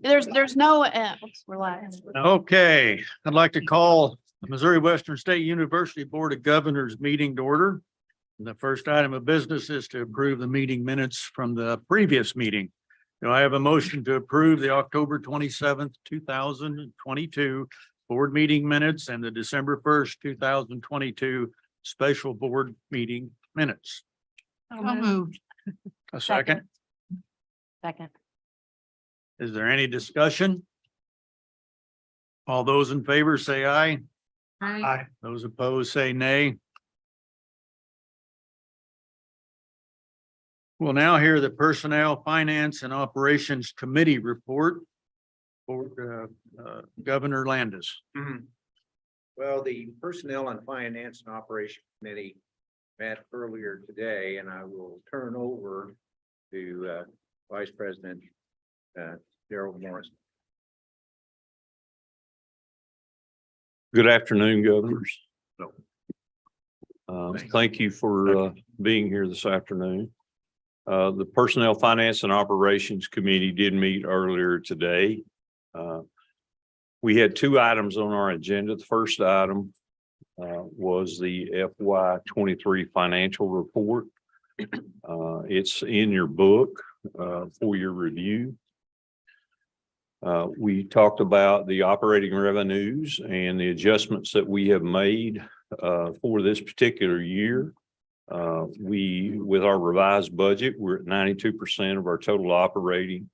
There's no, relax. Okay, I'd like to call the Missouri Western State University Board of Governors meeting to order. The first item of business is to approve the meeting minutes from the previous meeting. Do I have a motion to approve the October 27th, 2022 board meeting minutes and the December 1st, 2022 special board meeting minutes? So moved. A second. Second. Is there any discussion? All those in favor say aye. Aye. Those opposed say nay. We'll now hear the Personnel, Finance and Operations Committee report for Governor Landis. Well, the Personnel and Finance and Operation Committee met earlier today, and I will turn over to Vice President Darrell Morris. Good afternoon, governors. Thank you for being here this afternoon. The Personnel, Finance and Operations Committee did meet earlier today. We had two items on our agenda. The first item was the FY23 financial report. It's in your book for your review. We talked about the operating revenues and the adjustments that we have made for this particular year. With our revised budget, we're at 92% of our total operating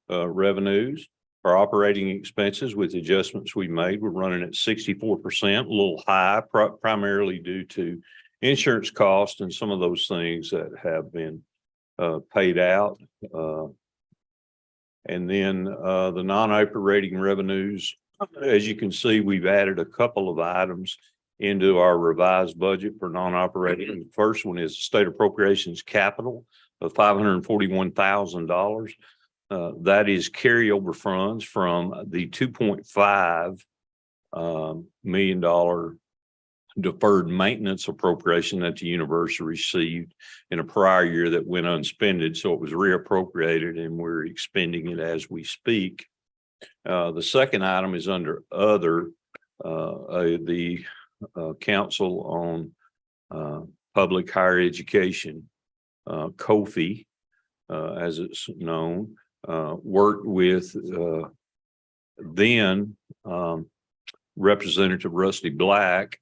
revenues. Our operating expenses with the adjustments we made, we're running at 64%, a little high, primarily due to insurance costs and some of those things that have been paid out. And then the non-operating revenues, as you can see, we've added a couple of items into our revised budget for non-operating. The first one is state appropriations capital of $541,000. That is carryover funds from the $2.5 million deferred maintenance appropriation that the university received in a prior year that went unspended. So it was reappropriated and we're expending it as we speak. The second item is under other, the Council on Public Higher Education, COFE, as it's known, worked with then Representative Rusty Black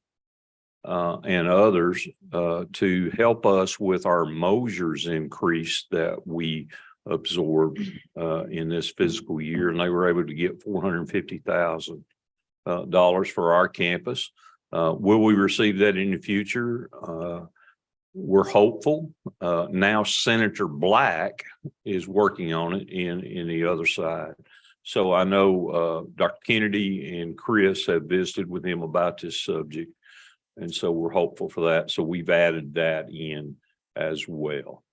and others to help us with our Mosier's increase that we absorbed in this fiscal year, and they were able to get $450,000 for our campus. Will we receive that in the future? We're hopeful. Now Senator Black is working on it in the other side. So I know Dr. Kennedy and Chris have visited with him about this subject. And so we're hopeful for that. So we've added that in as well.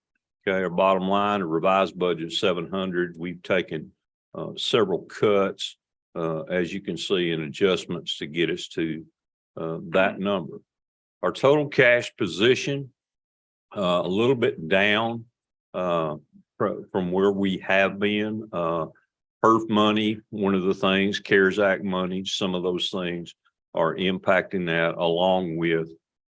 Okay, our bottom line, a revised budget 700. We've taken several cuts, as you can see, in adjustments to get us to that number. Our total cash position, a little bit down from where we have been. HERF money, one of the things, CARES Act money, some of those things are impacting that, along with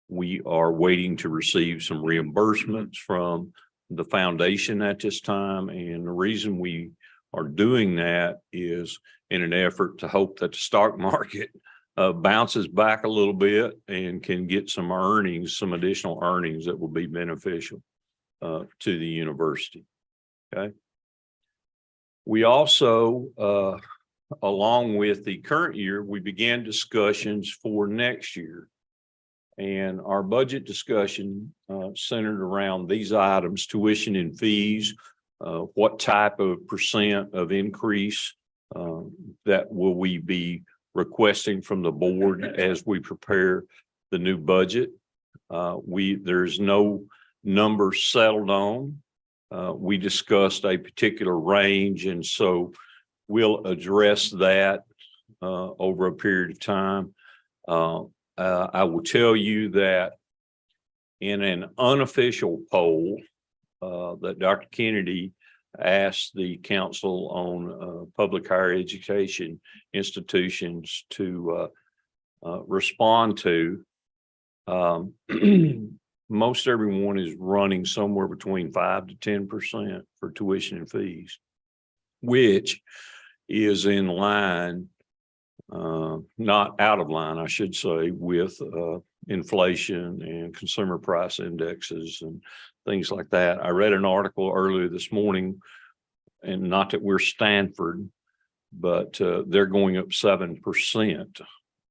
we are waiting to receive some reimbursements from the foundation at this time. And the reason we are doing that is in an effort to hope that the stock market bounces back a little bit and can get some earnings, some additional earnings that will be beneficial to the university. Okay. We also, along with the current year, we began discussions for next year. And our budget discussion centered around these items: tuition and fees, what type of percent of increase that will we be requesting from the board as we prepare the new budget. There's no number settled on. We discussed a particular range, and so we'll address that over a period of time. I will tell you that in an unofficial poll that Dr. Kennedy asked the Council on Public Higher Education Institutions to respond to. Most everyone is running somewhere between 5 to 10% for tuition and fees, which is in line, not out of line, I should say, with inflation and consumer price indexes and things like that. I read an article earlier this morning, and not that we're Stanford, but they're going up 7%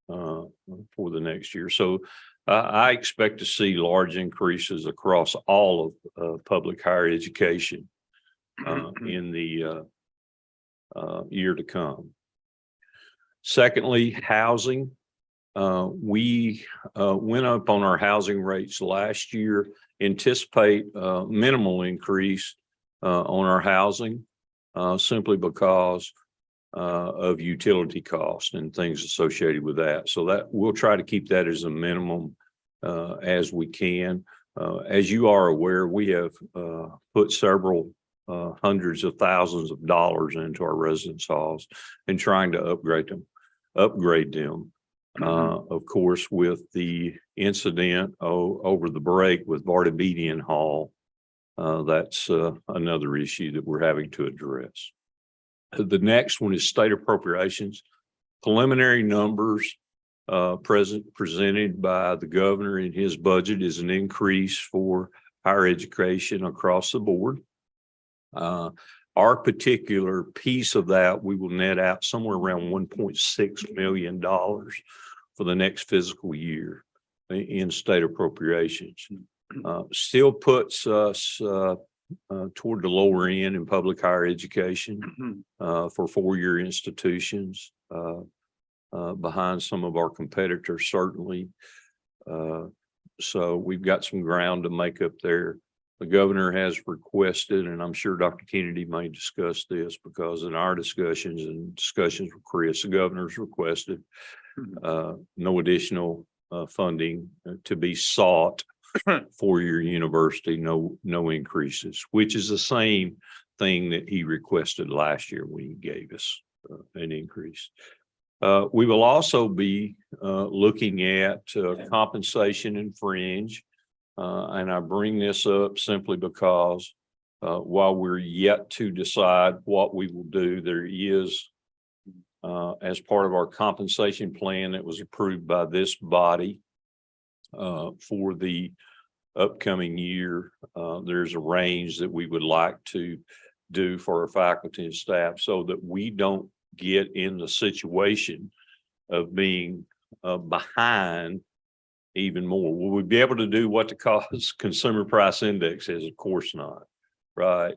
for the next year. So I expect to see large increases across all of public higher education in the year to come. Secondly, housing. We went up on our housing rates last year, anticipate minimal increase on our housing simply because of utility costs and things associated with that. So that we'll try to keep that as a minimum as we can. As you are aware, we have put several hundreds of thousands of dollars into our residence halls and trying to upgrade them. Of course, with the incident over the break with Vartabedian Hall, that's another issue that we're having to address. The next one is state appropriations. Preliminary numbers presented by the governor in his budget is an increase for higher education across the board. Our particular piece of that, we will net out somewhere around $1.6 million for the next fiscal year in state appropriations. Still puts us toward the lower end in public higher education for four-year institutions, behind some of our competitors, certainly. So we've got some ground to make up there. The governor has requested, and I'm sure Dr. Kennedy may discuss this because in our discussions with Chris, the governor's requested no additional funding to be sought for your university, no increases, which is the same thing that he requested last year when he gave us an increase. We will also be looking at compensation and fringe. And I bring this up simply because while we're yet to decide what we will do, there is, as part of our compensation plan that was approved by this body for the upcoming year, there's a range that we would like to do for our faculty and staff so that we don't get in the situation of being behind even more. Will we be able to do what the cost consumer price index is? Of course not, right?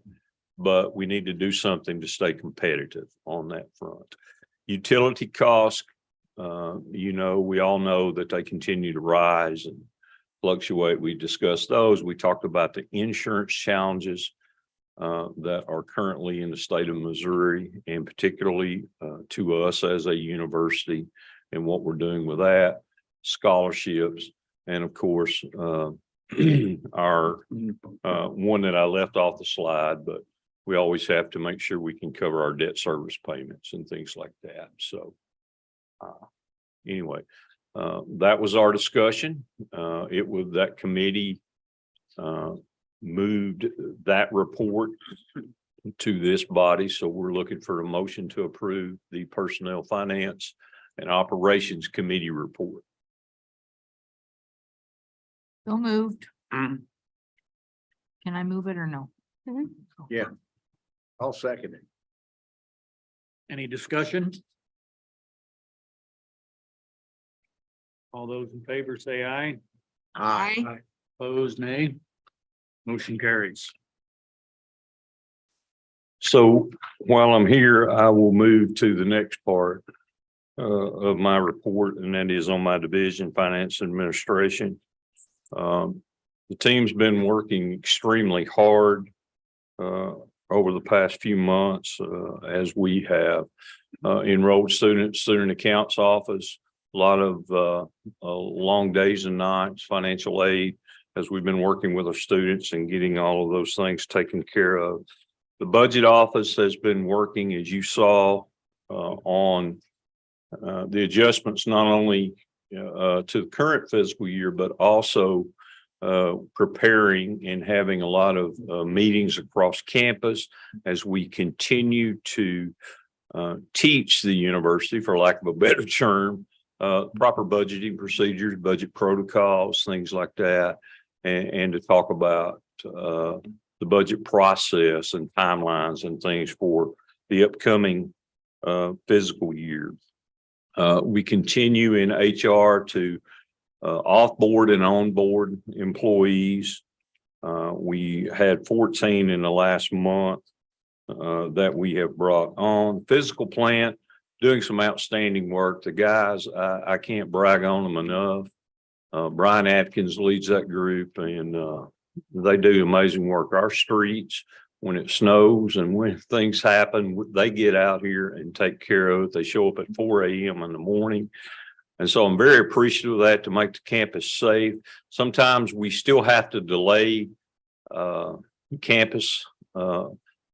But we need to do something to stay competitive on that front. Utility costs, we all know that they continue to rise and fluctuate. We discussed those. We talked about the insurance challenges that are currently in the state of Missouri, and particularly to us as a university and what we're doing with that, scholarships, and of course, our one that I left off the slide, but we always have to make sure we can cover our debt service payments and things like that. So anyway, that was our discussion. That committee moved that report to this body. So we're looking for a motion to approve the Personnel, Finance, and Operations Committee report. So moved. Can I move it or no? Yeah, I'll second it. Any discussion? All those in favor say aye. Aye. Opposed, nay. Motion carries. So while I'm here, I will move to the next part of my report, and that is on my division, Finance and Administration. The team's been working extremely hard over the past few months as we have enrolled students, student accounts office, a lot of long days and nights, financial aid, as we've been working with our students and getting all of those things taken care of. The budget office has been working, as you saw, on the adjustments, not only to the current fiscal year, but also preparing and having a lot of meetings across campus as we continue to teach the university, for lack of a better term, proper budgeting procedures, budget protocols, things like that, and to talk about the budget process and timelines and things for the upcoming fiscal year. We continue in HR to off-board and on-board employees. We had 14 in the last month that we have brought on. Physical plant doing some outstanding work. The guys, I can't brag on them enough. Brian Atkins leads that group, and they do amazing work. Our streets, when it snows and when things happen, they get out here and take care of it. They show up at 4 a.m. in the morning. And so I'm very appreciative of that to make the campus safe. Sometimes we still have to delay campus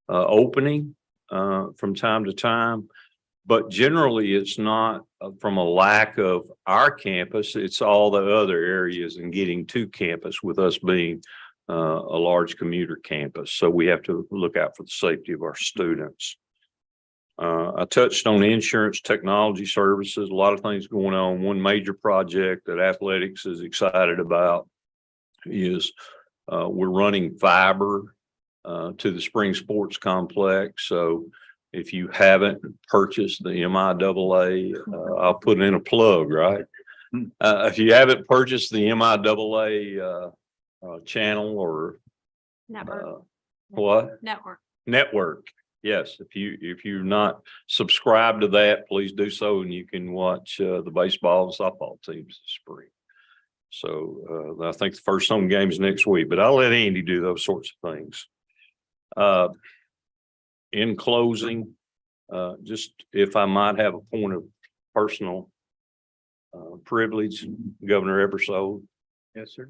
opening from time to time, but generally it's not from a lack of our campus. It's all the other areas and getting to campus, with us being a large commuter campus. So we have to look out for the safety of our students. I touched on insurance technology services, a lot of things going on. One major project that athletics is excited about is we're running fiber to the spring sports complex. So if you haven't purchased the MIAA, I'll put in a plug, right? If you haven't purchased the MIAA channel or what? Network. Yes, if you're not subscribed to that, please do so, and you can watch the baseball and softball teams this spring. So I think the first home game is next week, but I'll let Andy do those sorts of things. In closing, just if I might have a point of personal privilege, Governor Ebersole. Yes, sir.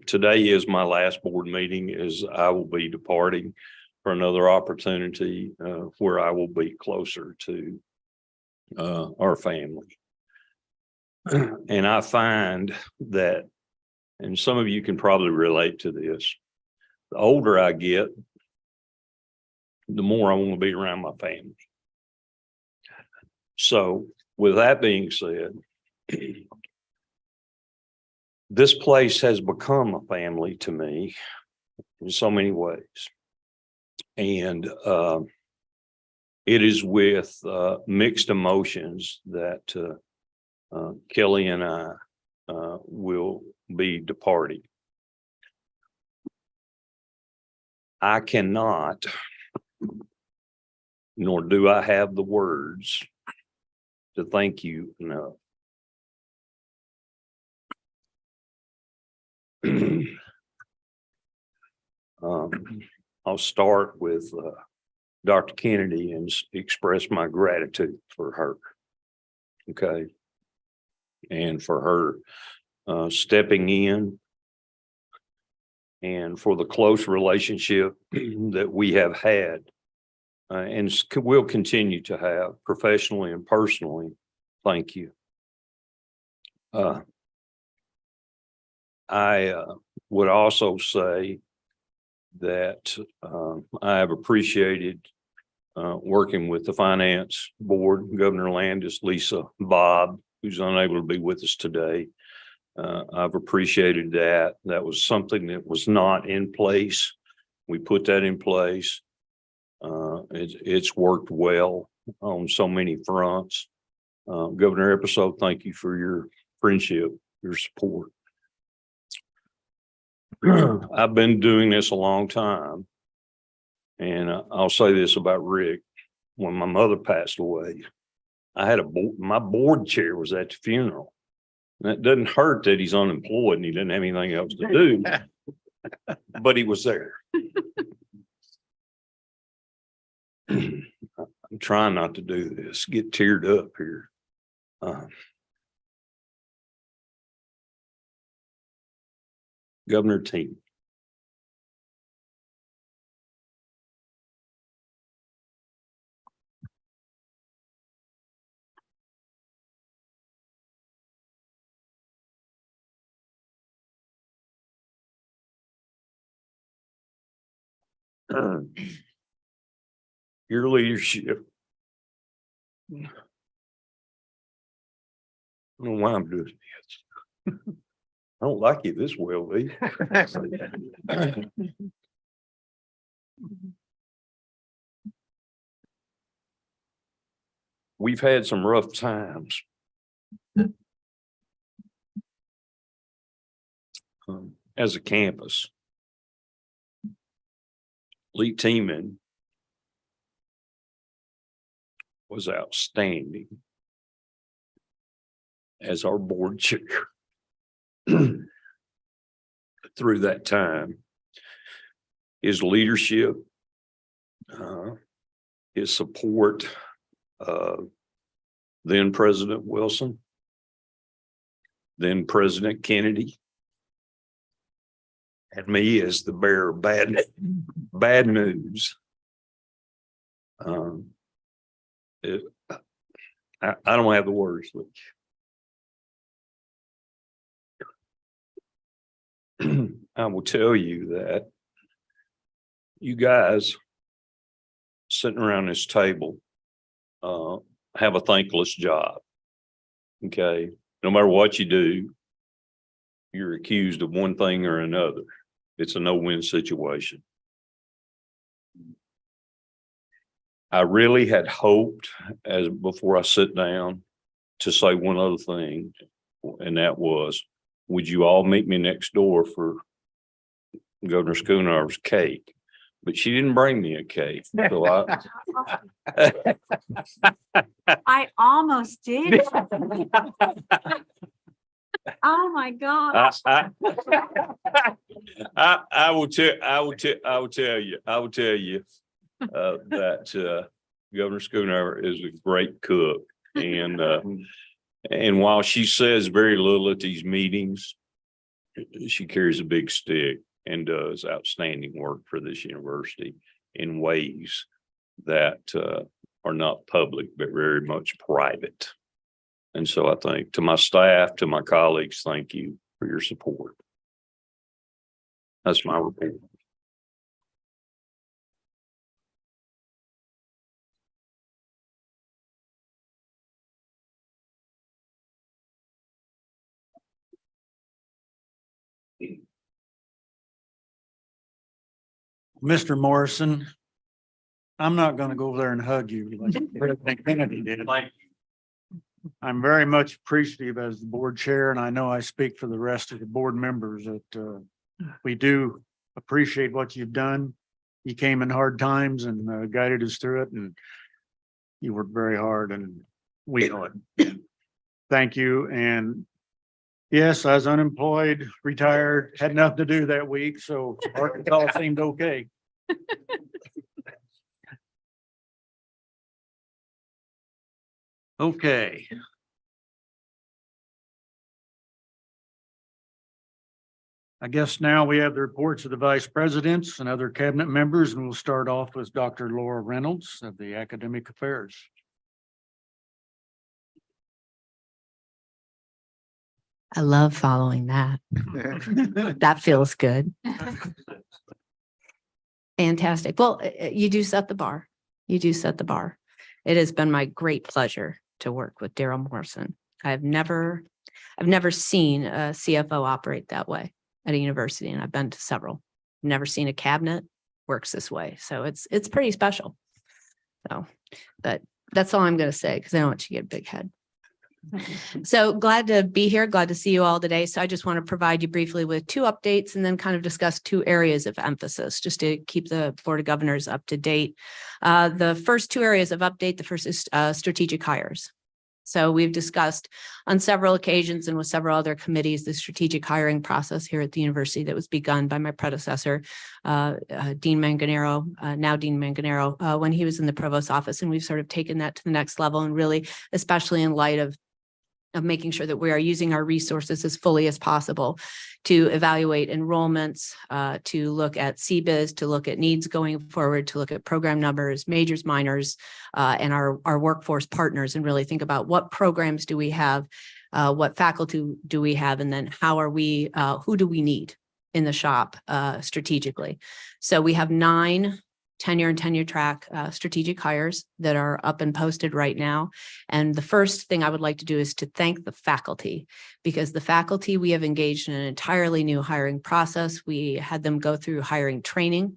Today is my last board meeting, as I will be departing for another opportunity where I will be closer to our family. And I find that, and some of you can probably relate to this, the older I get, the more I want to be around my family. So with that being said, this place has become a family to me in so many ways. And it is with mixed emotions that Kelly and I will be departing. I cannot, nor do I have the words to thank you enough. I'll start with Dr. Kennedy and express my gratitude for her. Okay. And for her stepping in, and for the close relationship that we have had and will continue to have professionally and personally. Thank you. I would also say that I have appreciated working with the finance board, Governor Landis, Lisa, Bob, who's unable to be with us today. I've appreciated that. That was something that was not in place. We put that in place. It's worked well on so many fronts. Governor Ebersole, thank you for your friendship, your support. I've been doing this a long time, and I'll say this about Rick. When my mother passed away, I had my board chair was at the funeral. And it doesn't hurt that he's unemployed and he didn't have anything else to do, but he was there. I'm trying not to do this, get teared up here. Governor Team, Your leadership. I don't know why I'm doing this. I don't like it this well, Lee. We've had some rough times. As a campus. Lee Teeman was outstanding as our board chair through that time. His leadership, his support of then President Wilson, then President Kennedy, and me as the bearer of bad news. I don't have the words. I will tell you that you guys sitting around this table have a thankless job. Okay, no matter what you do, you're accused of one thing or another. It's a no-win situation. I really had hoped, as before I sit down, to say one other thing, and that was, would you all meet me next door for Governor Schoonover's cake? But she didn't bring me a cake. So I almost did. Oh, my God. I will tell you that Governor Schoonover is a great cook, and while she says very little at these meetings, she carries a big stick and does outstanding work for this university in ways that are not public, but very much private. And so I think to my staff, to my colleagues, thank you for your support. That's my report. Mr. Morrison, I'm not going to go over there and hug you like President Kennedy did. I'm very much appreciative as the board chair, and I know I speak for the rest of the board members that we do appreciate what you've done. You came in hard times and guided us through it, and you worked very hard, and we know it. Thank you. And yes, I was unemployed, retired, had nothing to do that week, so Arkansas seemed okay. Okay. I guess now we have the reports of the vice presidents and other cabinet members, and we'll start off with Dr. Laura Reynolds of the Academic Affairs. I love following that. That feels good. Fantastic. Well, you do set the bar. You do set the bar. It has been my great pleasure to work with Daryl Morrison. I've never seen a CFO operate that way at a university, and I've been to several. Never seen a cabinet works this way. So it's pretty special. So, but that's all I'm going to say, because I don't want you to get a big head. So glad to be here. Glad to see you all today. So I just want to provide you briefly with two updates and then kind of discuss two areas of emphasis just to keep the Board of Governors up to date. The first two areas of update, the first is strategic hires. So we've discussed on several occasions and with several other committees, the strategic hiring process here at the university that was begun by my predecessor, Dean Manganero, now Dean Manganero, when he was in the provost's office. And we've sort of taken that to the next level, and really, especially in light of making sure that we are using our resources as fully as possible to evaluate enrollments, to look at CBIZ, to look at needs going forward, to look at program numbers, majors, minors, and our workforce partners, and really think about what programs do we have, what faculty do we have, and then how are we, who do we need in the shop strategically. So we have 9 tenure and tenure track strategic hires that are up and posted right now. And the first thing I would like to do is to thank the faculty, because the faculty, we have engaged in an entirely new hiring process. We had them go through hiring training,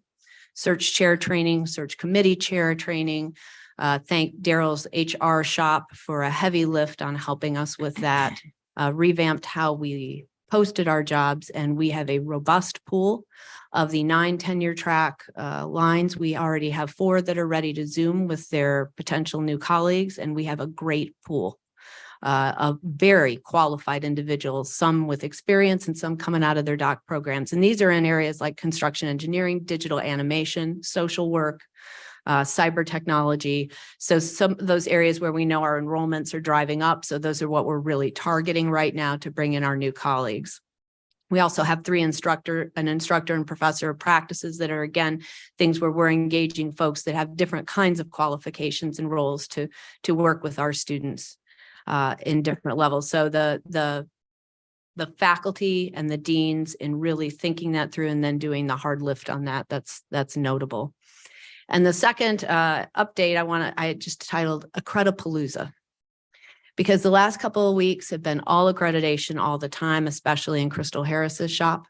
search chair training, search committee chair training. Thank Daryl's HR shop for a heavy lift on helping us with that, revamped how we posted our jobs, and we have a robust pool of the 9 tenure track lines. We already have 4 that are ready to Zoom with their potential new colleagues, and we have a great pool of very qualified individuals, some with experience and some coming out of their doc programs. And these are in areas like construction engineering, digital animation, social work, cyber technology. So some of those areas where we know our enrollments are driving up. So those are what we're really targeting right now to bring in our new colleagues. We also have an instructor and professor of practices that are, again, things where we're engaging folks that have different kinds of qualifications and roles to work with our students in different levels. So the faculty and the deans in really thinking that through and then doing the hard lift on that, that's notable. And the second update I just titled Accreditapalooza, because the last couple of weeks have been all accreditation all the time, especially in Crystal Harris's shop.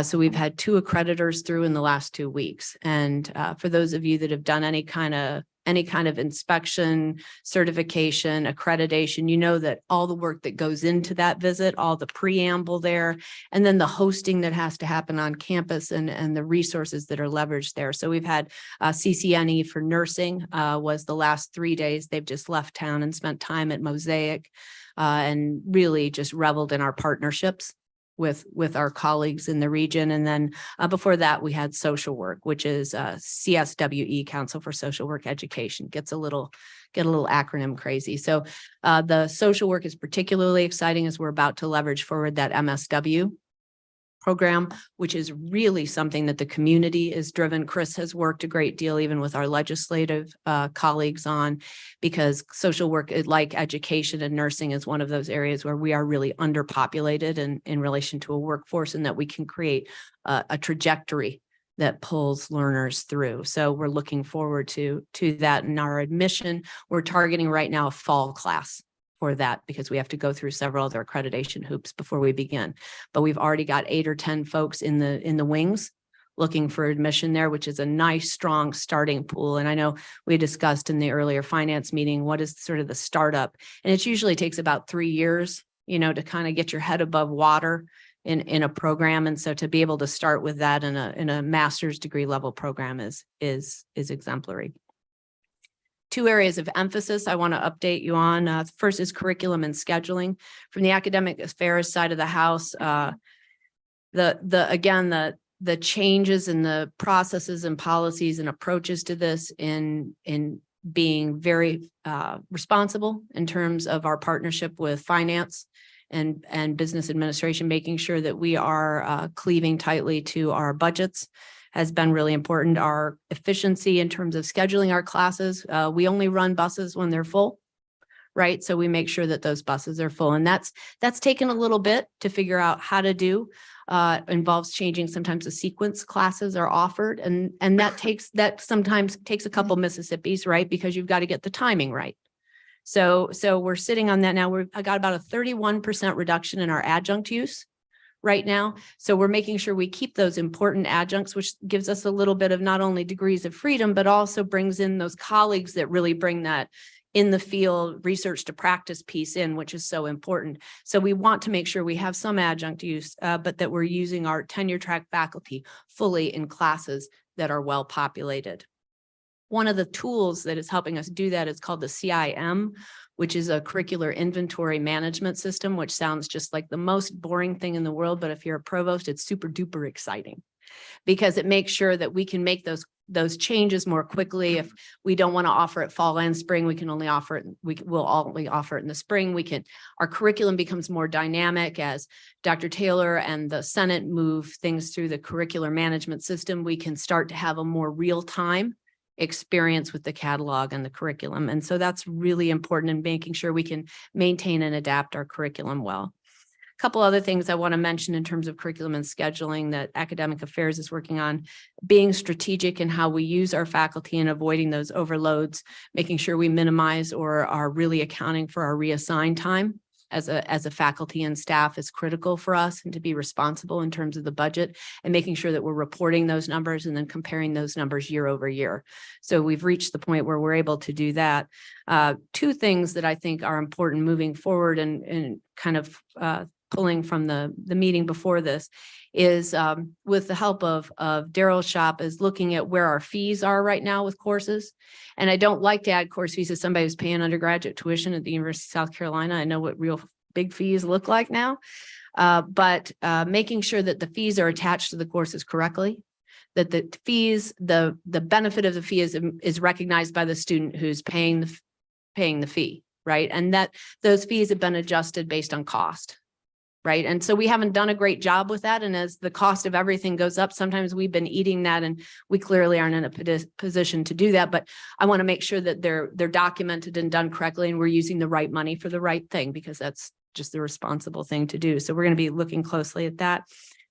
So we've had 2 accreditors through in the last 2 weeks. And for those of you that have done any kind of inspection, certification, accreditation, you know that all the work that goes into that visit, all the preamble there, and then the hosting that has to happen on campus and the resources that are leveraged there. So we've had CCNE for nursing was the last 3 days. They've just left town and spent time at Mosaic and really just reveled in our partnerships with our colleagues in the region. And then before that, we had social work, which is CSWE, Council for Social Work Education. Get a little acronym crazy. So the social work is particularly exciting as we're about to leverage forward that MSW program, which is really something that the community is driven. Chris has worked a great deal, even with our legislative colleagues on, because social work, like education and nursing, is one of those areas where we are really underpopulated in relation to a workforce, and that we can create a trajectory that pulls learners through. So we're looking forward to that. In our admission, we're targeting right now a fall class for that, because we have to go through several other accreditation hoops before we begin. But we've already got 8 or 10 folks in the wings looking for admission there, which is a nice, strong starting pool. And I know we discussed in the earlier finance meeting, what is sort of the startup? And it usually takes about 3 years, to kind of get your head above water in a program. And so to be able to start with that in a master's degree level program is exemplary. 2 areas of emphasis I want to update you on. First is curriculum and scheduling. From the academic affairs side of the house, the changes in the processes and policies and approaches to this in being very responsible in terms of our partnership with finance and business administration, making sure that we are cleaving tightly to our budgets has been really important. Our efficiency in terms of scheduling our classes, we only run buses when they're full, right? So we make sure that those buses are full. And that's taken a little bit to figure out how to do. Involves changing. Sometimes the sequence classes are offered, and that sometimes takes a couple Mississippis, right? Because you've got to get the timing right. So we're sitting on that now. I got about a 31% reduction in our adjunct use right now. So we're making sure we keep those important adjuncts, which gives us a little bit of not only degrees of freedom, but also brings in those colleagues that really bring that in the field research to practice piece in, which is so important. So we want to make sure we have some adjunct use, but that we're using our tenure track faculty fully in classes that are well populated. One of the tools that is helping us do that is called the CIM, which is a curricular inventory management system, which sounds just like the most boring thing in the world. But if you're a provost, it's super duper exciting, because it makes sure that we can make those changes more quickly. If we don't want to offer it fall and spring, we can only offer it. We'll only offer it in the spring. Our curriculum becomes more dynamic as Dr. Taylor and the Senate move things through the curricular management system. We can start to have a more real-time experience with the catalog and the curriculum. And so that's really important in making sure we can maintain and adapt our curriculum well. couple other things I want to mention in terms of curriculum and scheduling that Academic Affairs is working on, being strategic in how we use our faculty and avoiding those overloads, making sure we minimize or are really accounting for our reassigned time as a faculty and staff is critical for us, and to be responsible in terms of the budget and making sure that we're reporting those numbers and then comparing those numbers year over year. So we've reached the point where we're able to do that. Two things that I think are important moving forward and kind of pulling from the meeting before this is with the help of Daryl's shop is looking at where our fees are right now with courses. And I don't like to add course fees as somebody who's paying undergraduate tuition at the University of South Carolina. I know what real big fees look like now, but making sure that the fees are attached to the courses correctly, that the fees, the benefit of the fee is recognized by the student who's paying the fee, right? And that those fees have been adjusted based on cost. Right. And so we haven't done a great job with that. And as the cost of everything goes up, sometimes we've been eating that, and we clearly aren't in a position to do that. But I want to make sure that they're documented and done correctly, and we're using the right money for the right thing, because that's just the responsible thing to do. So we're going to be looking closely at that.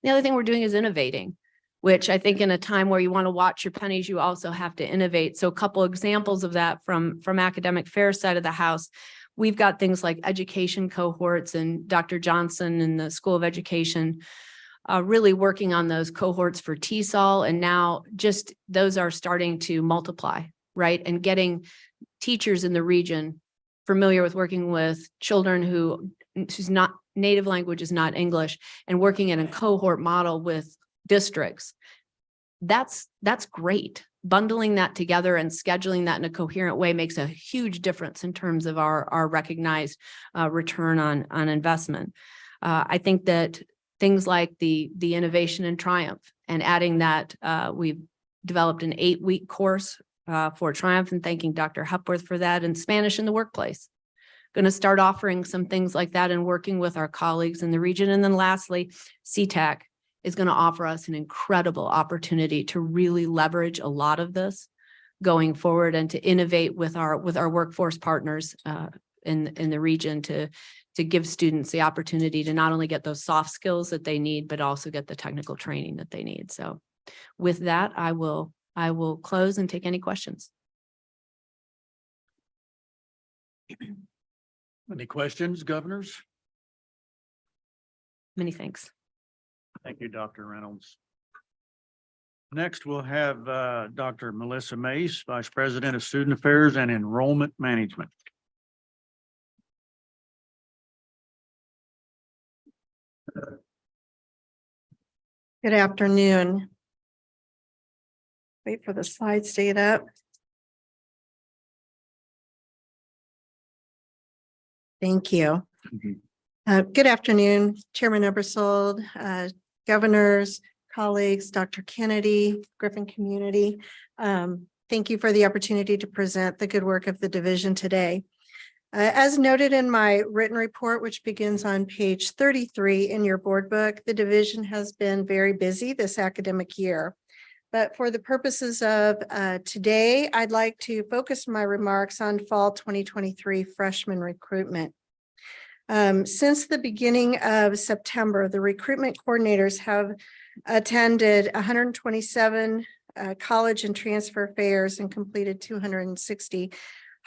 The other thing we're doing is innovating, which I think in a time where you want to watch your pennies, you also have to innovate. So a couple examples of that from Academic Affairs side of the house. We've got things like education cohorts, and Dr. Johnson and the School of Education really working on those cohorts for TESOL. And now just those are starting to multiply, right? And getting teachers in the region familiar with working with children whose not native language is not English, and working in a cohort model with districts. That's great. Bundling that together and scheduling that in a coherent way makes a huge difference in terms of our recognized return on investment. I think that things like the innovation in Triumph, and adding that, we've developed an 8-week course for Triumph, and thanking Dr. Hepworth for that, and Spanish in the workplace. Going to start offering some things like that and working with our colleagues in the region. And then lastly, CTAC is going to offer us an incredible opportunity to really leverage a lot of this going forward, and to innovate with our workforce partners in the region to give students the opportunity to not only get those soft skills that they need, but also get the technical training that they need. So with that, I will close and take any questions. Any questions, governors? Many thanks. Thank you, Dr. Reynolds. Next, we'll have Dr. Melissa Mace, Vice President of Student Affairs and Enrollment Management. Good afternoon. Wait for the slides to get up. Thank you. Good afternoon, Chairman Ebersold, governors, colleagues, Dr. Kennedy, Griffin community. Thank you for the opportunity to present the good work of the division today. As noted in my written report, which begins on page 33 in your board book, the division has been very busy this academic year. But for the purposes of today, I'd like to focus my remarks on fall 2023 freshman recruitment. Since the beginning of September, the recruitment coordinators have attended 127 college and transfer fairs and completed 260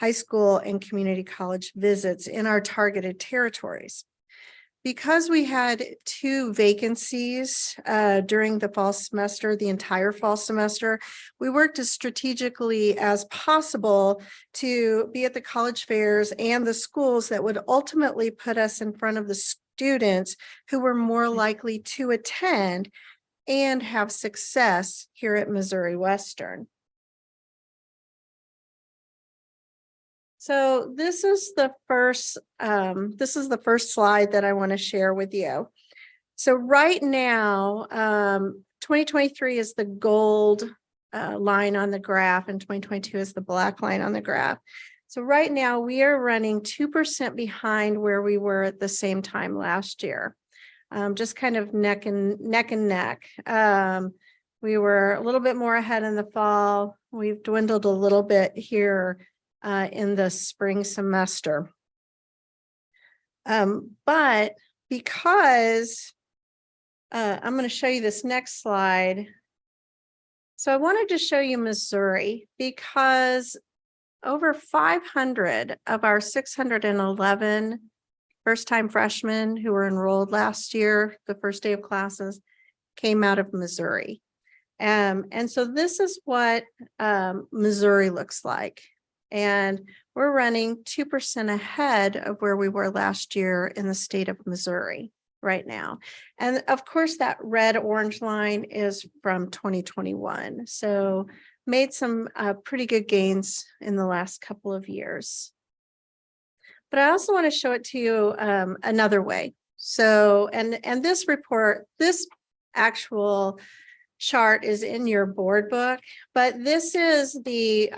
high school and community college visits in our targeted territories. Because we had 2 vacancies during the fall semester, the entire fall semester, we worked as strategically as possible to be at the college fairs and the schools that would ultimately put us in front of the students who were more likely to attend and have success here at Missouri Western. So this is the first slide that I want to share with you. So right now, 2023 is the gold line on the graph, and 2022 is the black line on the graph. So right now we are running 2% behind where we were at the same time last year. Just kind of neck and neck. We were a little bit more ahead in the fall. We've dwindled a little bit here in the spring semester. But because I'm going to show you this next slide. So I wanted to show you Missouri because over 500 of our 611 first-time freshmen who were enrolled last year, the first day of classes, came out of Missouri. And so this is what Missouri looks like. And we're running 2% ahead of where we were last year in the state of Missouri right now. And of course, that red orange line is from 2021. So made some pretty good gains in the last couple of years. But I also want to show it to you another way. So, and this report, this actual chart is in your board book, but this is the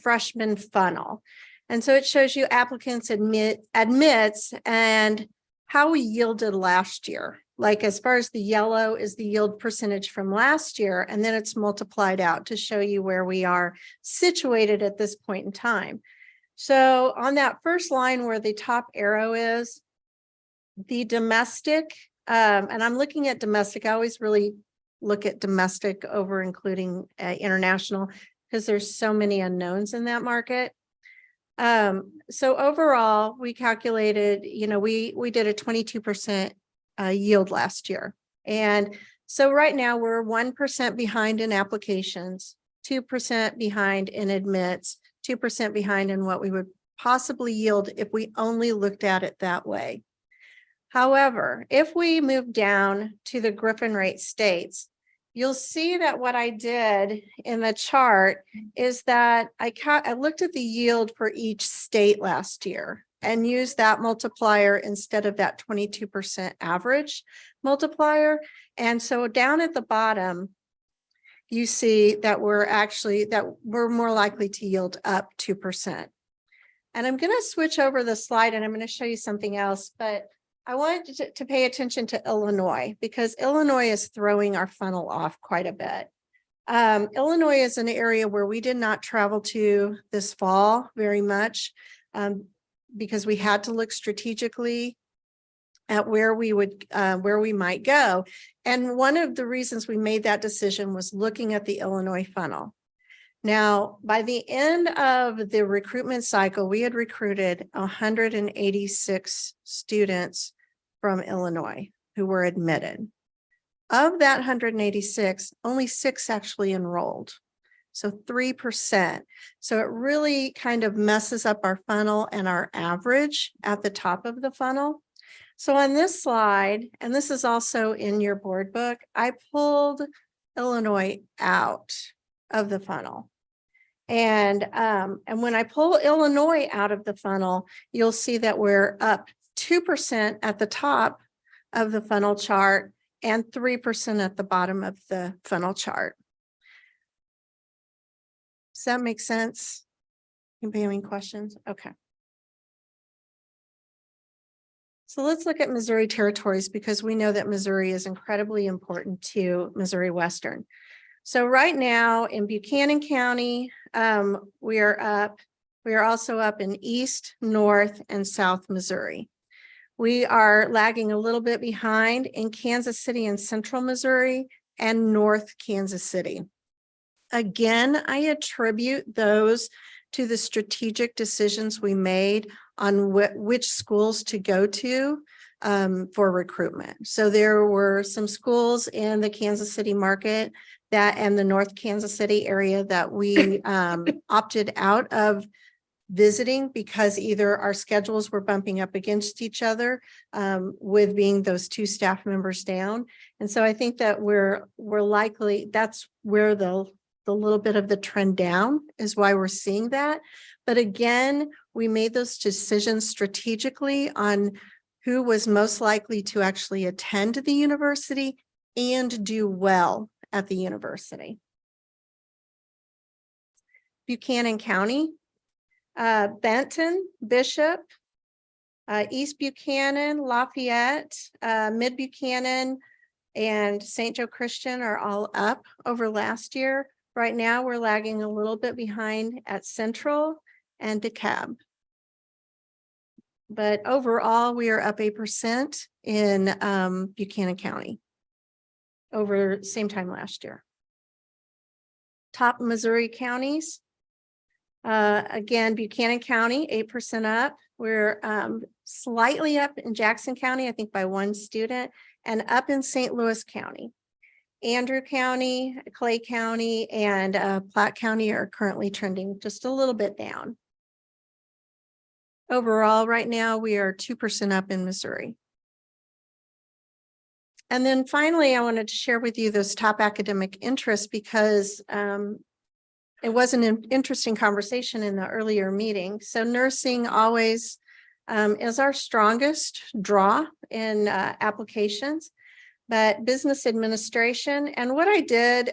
freshman funnel. And so it shows you applicants admits and how we yielded last year. Like as far as the yellow is the yield percentage from last year, and then it's multiplied out to show you where we are situated at this point in time. So on that first line where the top arrow is, the domestic, and I'm looking at domestic, I always really look at domestic over including international because there's so many unknowns in that market. So overall, we calculated, we did a 22% yield last year. And so right now we're 1% behind in applications, 2% behind in admits, 2% behind in what we would possibly yield if we only looked at it that way. However, if we move down to the Griffin rate states, you'll see that what I did in the chart is that I looked at the yield for each state last year and used that multiplier instead of that 22% average multiplier. And so down at the bottom, you see that we're more likely to yield up 2%. And I'm going to switch over the slide and I'm going to show you something else, but I wanted to pay attention to Illinois because Illinois is throwing our funnel off quite a bit. Illinois is an area where we did not travel to this fall very much because we had to look strategically at where we might go. And one of the reasons we made that decision was looking at the Illinois funnel. Now, by the end of the recruitment cycle, we had recruited 186 students from Illinois who were admitted. Of that 186, only 6 actually enrolled. So 3%. So it really kind of messes up our funnel and our average at the top of the funnel. So on this slide, and this is also in your board book, I pulled Illinois out of the funnel. And when I pull Illinois out of the funnel, you'll see that we're up 2% at the top of the funnel chart and 3% at the bottom of the funnel chart. Does that make sense? Anybody have any questions? Okay. So let's look at Missouri territories because we know that Missouri is incredibly important to Missouri Western. So right now in Buchanan County, we are also up in East, North, and South Missouri. We are lagging a little bit behind in Kansas City and Central Missouri and North Kansas City. Again, I attribute those to the strategic decisions we made on which schools to go to for recruitment. So there were some schools in the Kansas City market and the North Kansas City area that we opted out of visiting because either our schedules were bumping up against each other with being those 2 staff members down. And so I think that we're likely, that's where the little bit of the trend down is why we're seeing that. But again, we made those decisions strategically on who was most likely to actually attend the university and do well at the university. Buchanan County, Benton, Bishop, East Buchanan, Lafayette, Mid Buchanan, and St. Joe Christian are all up over last year. Right now, we're lagging a little bit behind at Central and DeKalb. But overall, we are up 8% in Buchanan County over same time last year. Top Missouri counties. Again, Buchanan County, 8% up. We're slightly up in Jackson County, I think by 1 student, and up in St. Louis County. Andrew County, Clay County, and Platte County are currently trending just a little bit down. Overall, right now, we are 2% up in Missouri. And then finally, I wanted to share with you those top academic interests because it was an interesting conversation in the earlier meeting. So nursing always is our strongest draw in applications, but business administration. And what I did,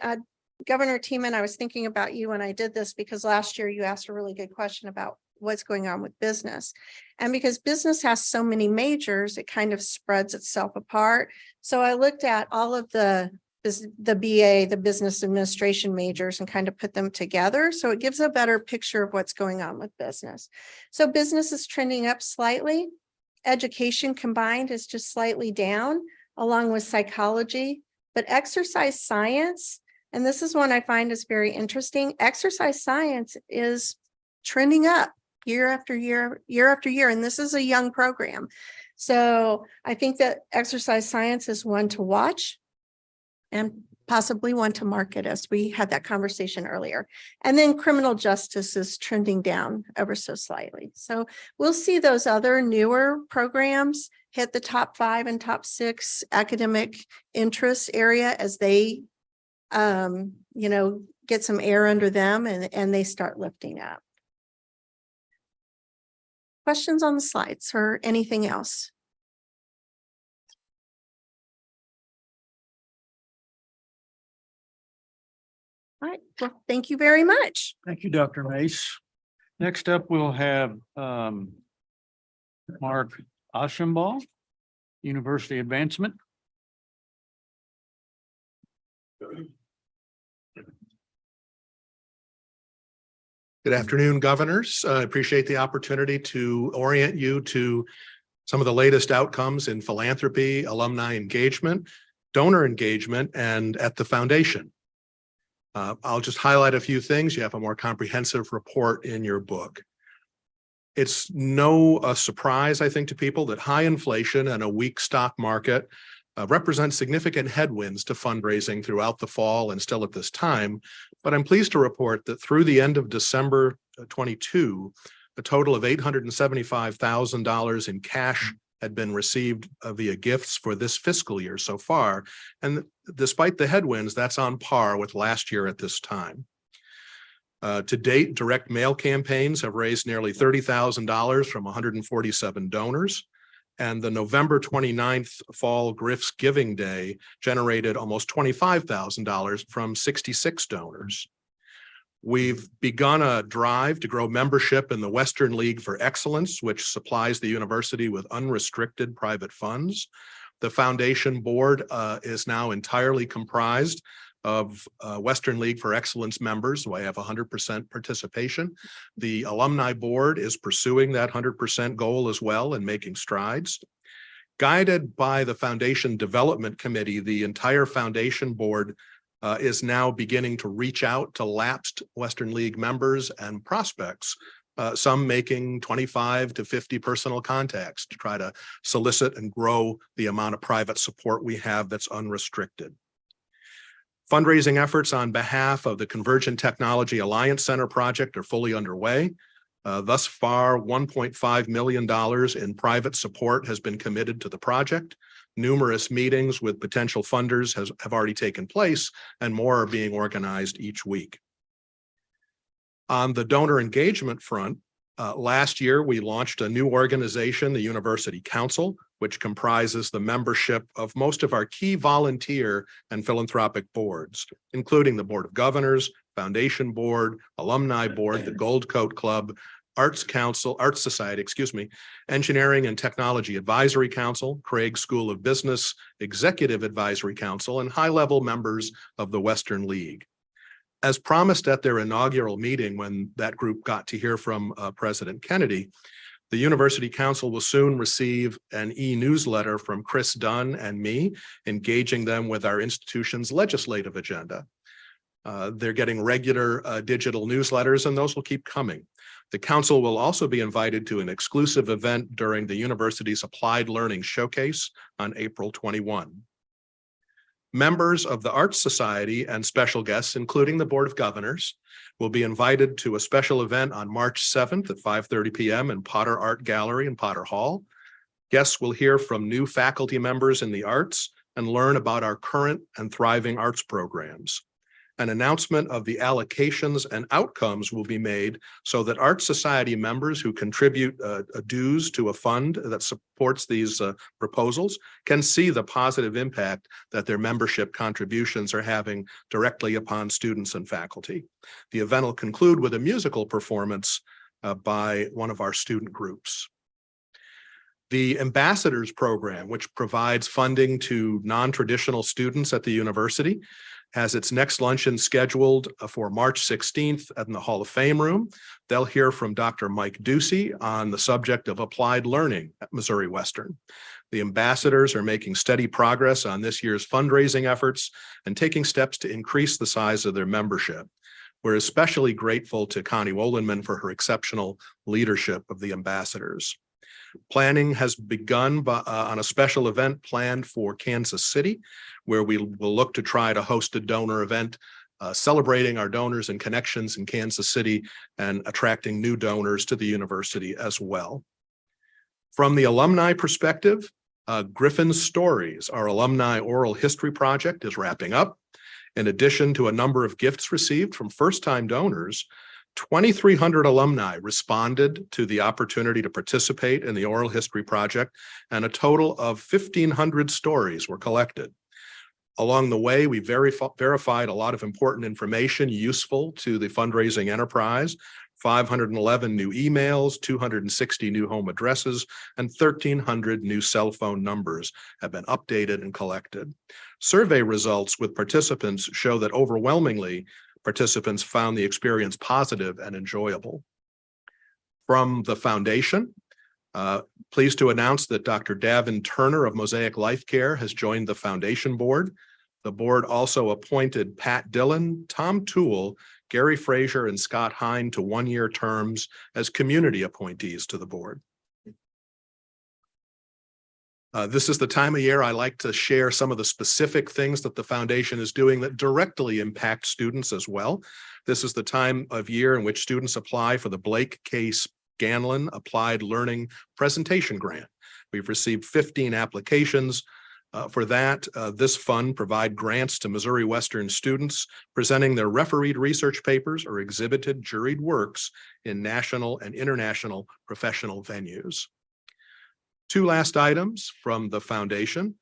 Governor Teeman, I was thinking about you when I did this because last year you asked a really good question about what's going on with business. And because business has so many majors, it kind of spreads itself apart. So I looked at all of the BA, the business administration majors, and kind of put them together. So it gives a better picture of what's going on with business. So business is trending up slightly. Education combined is just slightly down, along with psychology. But exercise science, and this is one I find is very interesting, exercise science is trending up year after year, year after year. And this is a young program. So I think that exercise science is one to watch and possibly one to market, as we had that conversation earlier. And then criminal justice is trending down ever so slightly. So we'll see those other newer programs hit the top 5 and top 6 academic interest area as they, get some air under them and they start lifting up. Questions on the slides or anything else? All right, well, thank you very much. Thank you, Dr. Mace. Next up, we'll have Mark Aschenbach, University Advancement. Good afternoon, governors. I appreciate the opportunity to orient you to some of the latest outcomes in philanthropy, alumni engagement, donor engagement, and at the foundation. I'll just highlight a few things. You have a more comprehensive report in your book. It's no surprise, I think, to people that high inflation and a weak stock market represent significant headwinds to fundraising throughout the fall and still at this time. But I'm pleased to report that through the end of December 22, a total of $875,000 in cash had been received via gifts for this fiscal year so far. And despite the headwinds, that's on par with last year at this time. To date, direct mail campaigns have raised nearly $30,000 from 147 donors. And the November 29th Fall Grifts Giving Day generated almost $25,000 from 66 donors. We've begun a drive to grow membership in the Western League for Excellence, which supplies the university with unrestricted private funds. The foundation board is now entirely comprised of Western League for Excellence members, so I have 100% participation. The alumni board is pursuing that 100% goal as well and making strides. Guided by the Foundation Development Committee, the entire foundation board is now beginning to reach out to lapsed Western League members and prospects, some making 25 to 50 personal contacts to try to solicit and grow the amount of private support we have that's unrestricted. Fundraising efforts on behalf of the Convergent Technology Alliance Center project are fully underway. Thus far, $1.5 million in private support has been committed to the project. Numerous meetings with potential funders have already taken place, and more are being organized each week. On the donor engagement front, last year we launched a new organization, the University Council, which comprises the membership of most of our key volunteer and philanthropic boards, including the Board of Governors, Foundation Board, Alumni Board, the Gold Coat Club, Arts Society, Engineering and Technology Advisory Council, Craig School of Business, Executive Advisory Council, and high-level members of the Western League. As promised at their inaugural meeting, when that group got to hear from President Kennedy, The University Council will soon receive an e-newsletter from Chris Dunn and me, engaging them with our institution's legislative agenda. They're getting regular digital newsletters, and those will keep coming. The council will also be invited to an exclusive event during the university's Applied Learning Showcase on April 21. Members of the Arts Society and special guests, including the Board of Governors, will be invited to a special event on March 7th at 5:30 p.m. in Potter Art Gallery in Potter Hall. Guests will hear from new faculty members in the arts and learn about our current and thriving arts programs. An announcement of the allocations and outcomes will be made so that Art Society members who contribute dues to a fund that supports these proposals can see the positive impact that their membership contributions are having directly upon students and faculty. The event will conclude with a musical performance by one of our student groups. The Ambassadors Program, which provides funding to non-traditional students at the university, has its next luncheon scheduled for March 16th in the Hall of Fame room. They'll hear from Dr. Mike Ducey on the subject of applied learning at Missouri Western. The ambassadors are making steady progress on this year's fundraising efforts and taking steps to increase the size of their membership. We're especially grateful to Connie Wohlenman for her exceptional leadership of the ambassadors. Planning has begun on a special event planned for Kansas City, where we will look to try to host a donor event celebrating our donors and connections in Kansas City and attracting new donors to the university as well. From the alumni perspective, Griffin Stories, our alumni oral history project, is wrapping up. In addition to a number of gifts received from first-time donors, 2,300 alumni responded to the opportunity to participate in the oral history project, and a total of 1,500 stories were collected. Along the way, we verified a lot of important information useful to the fundraising enterprise: 511 new emails, 260 new home addresses, and 1,300 new cell phone numbers have been updated and collected. Survey results with participants show that overwhelmingly, participants found the experience positive and enjoyable. From the foundation, pleased to announce that Dr. Davin Turner of Mosaic Life Care has joined the foundation board. The board also appointed Pat Dillon, Tom Toole, Gary Frazier, and Scott Hine to one-year terms as community appointees to the board. This is the time of year I like to share some of the specific things that the foundation is doing that directly impact students as well. This is the time of year in which students apply for the Blake K. Scanlon Applied Learning Presentation Grant. We've received 15 applications for that. This fund provides grants to Missouri Western students presenting their refereed research papers or exhibited juried works in national and international professional venues. Two last items from the foundation.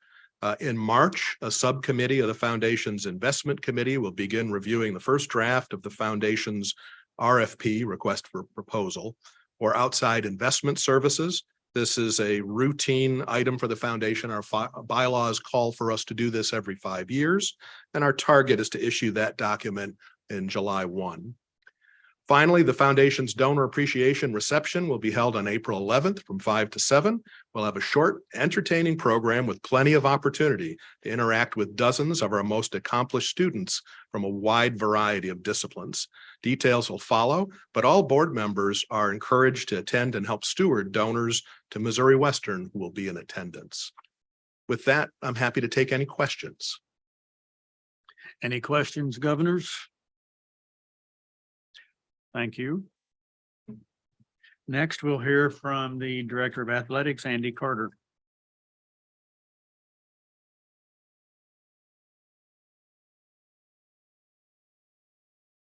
In March, a subcommittee of the foundation's investment committee will begin reviewing the first draft of the foundation's RFP, request for proposal, for outside investment services. This is a routine item for the foundation. Our bylaws call for us to do this every 5 years, and our target is to issue that document in July 1. Finally, the foundation's donor appreciation reception will be held on April 11th from 5 to 7. We'll have a short, entertaining program with plenty of opportunity to interact with dozens of our most accomplished students from a wide variety of disciplines. Details will follow, but all board members are encouraged to attend and help steward donors to Missouri Western who will be in attendance. With that, I'm happy to take any questions. Any questions, governors? Thank you. Next, we'll hear from the Director of Athletics, Andy Carter.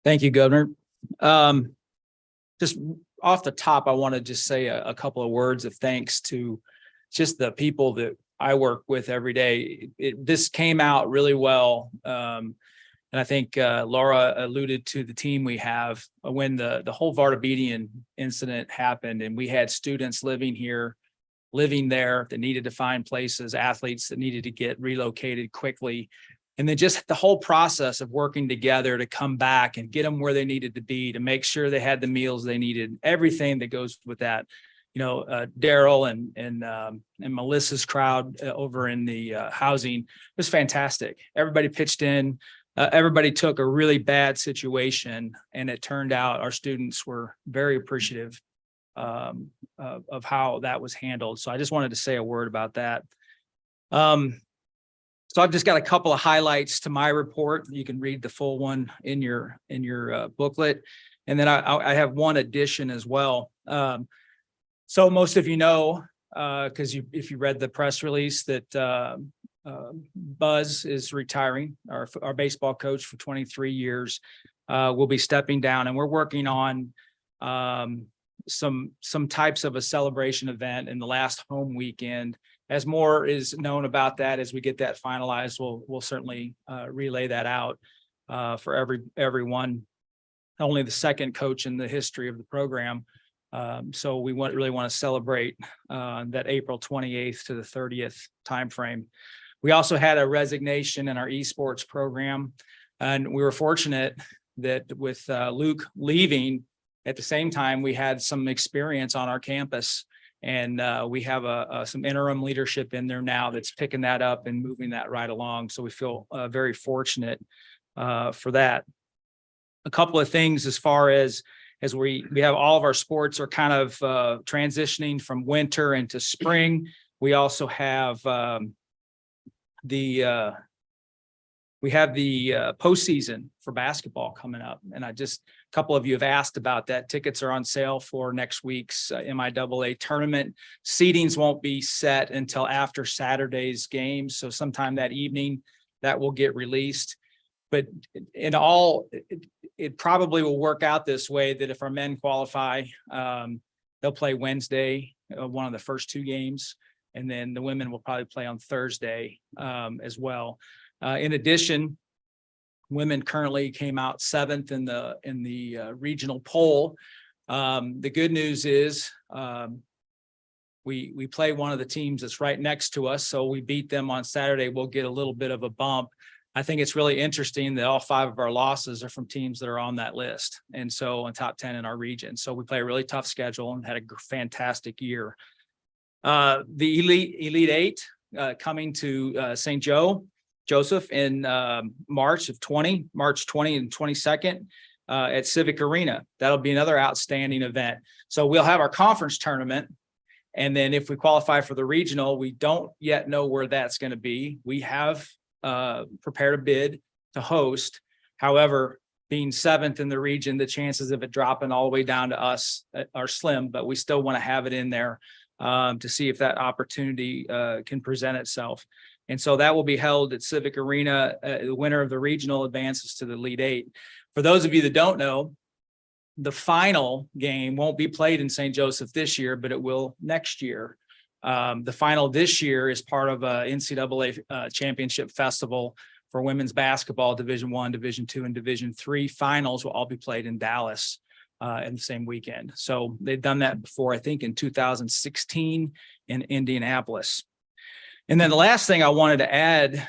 Thank you, Governor. Just off the top, I want to just say a couple of words of thanks to just the people that I work with every day. This came out really well. And I think Laura alluded to the team we have when the whole Vartabedian incident happened, and we had students living there that needed to find places, athletes that needed to get relocated quickly. And then just the whole process of working together to come back and get them where they needed to be, to make sure they had the meals they needed, everything that goes with that. Daryl and Melissa's crowd over in the housing. It was fantastic. Everybody pitched in. Everybody took a really bad situation, and it turned out our students were very appreciative of how that was handled. So I just wanted to say a word about that. So I've just got a couple of highlights to my report. You can read the full one in your booklet. And then I have one addition as well. So most of you know, because if you read the press release, that Buzz is retiring, our baseball coach for 23 years, will be stepping down, and we're working on some types of a celebration event in the last home weekend. As more is known about that, as we get that finalized, we'll certainly relay that out for everyone. Only the second coach in the history of the program. So we really want to celebrate that April 28th to the 30th timeframe. We also had a resignation in our esports program, and we were fortunate that with Luke leaving, at the same time, we had some experience on our campus, and we have some interim leadership in there now that's picking that up and moving that right along. So we feel very fortunate for that. A couple of things as far as we have all of our sports are kind of transitioning from winter into spring. We also have the postseason for basketball coming up. And a couple of you have asked about that. Tickets are on sale for next week's MIAA tournament. Seatings won't be set until after Saturday's game. So sometime that evening that will get released. But in all, it probably will work out this way, that if our men qualify, they'll play Wednesday, one of the first two games, and then the women will probably play on Thursday as well. In addition, women currently came out 7th in the regional poll. The good news is we play one of the teams that's right next to us, so we beat them on Saturday. We'll get a little bit of a bump. I think it's really interesting that all 5 of our losses are from teams that are on that list, and so on top 10 in our region. So we play a really tough schedule and had a fantastic year. The Elite Eight coming to St. Joseph in March 20 and 22nd at Civic Arena. That'll be another outstanding event. So we'll have our conference tournament, and then if we qualify for the regional, we don't yet know where that's going to be. We have prepared a bid to host. However, being 7th in the region, the chances of it dropping all the way down to us are slim, but we still want to have it in there to see if that opportunity can present itself. And so that will be held at Civic Arena. The winner of the regional advances to the Elite Eight. For those of you that don't know, the final game won't be played in St. Joseph this year, but it will next year. The final this year is part of a NCAA championship festival for women's basketball. Division I, Division II, and Division III finals will all be played in Dallas in the same weekend. So they've done that before, I think in 2016 in Indianapolis. And then the last thing I wanted to add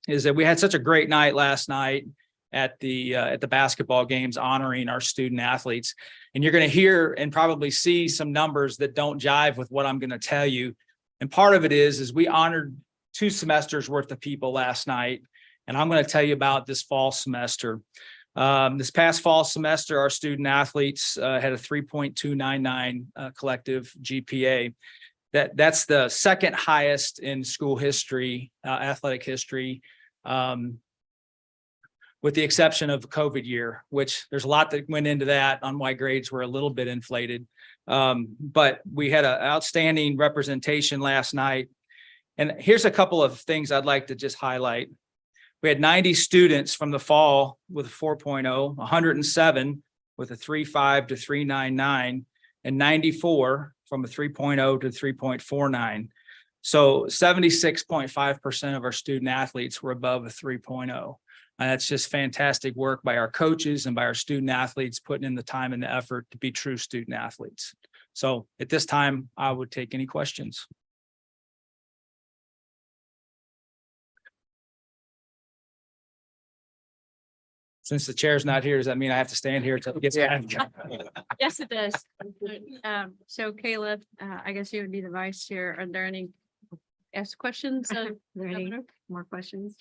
is that we had such a great night last night at the basketball games honoring our student athletes. And you're going to hear and probably see some numbers that don't jive with what I'm going to tell you. And part of it is we honored 2 semesters worth of people last night. And I'm going to tell you about this fall semester. This past fall semester, our student athletes had a 3.299 collective GPA. That's the second highest in school history, athletic history, with the exception of the COVID year, which there's a lot that went into that on why grades were a little bit inflated. But we had an outstanding representation last night. And here's a couple of things I'd like to just highlight. We had 90 students from the fall with a 4.0, 107 with a 3.5 to 3.99, and 94 from a 3.0 to 3.49. So 76.5% of our student athletes were above a 3.0. And that's just fantastic work by our coaches and by our student athletes putting in the time and the effort to be true student athletes. So at this time, I would take any questions. Since the chair's not here, does that mean I have to stand here until it gets back? Yes, it does. So Caleb, I guess you would be the vice chair. Are there any ask questions? Are there any Governor? more questions?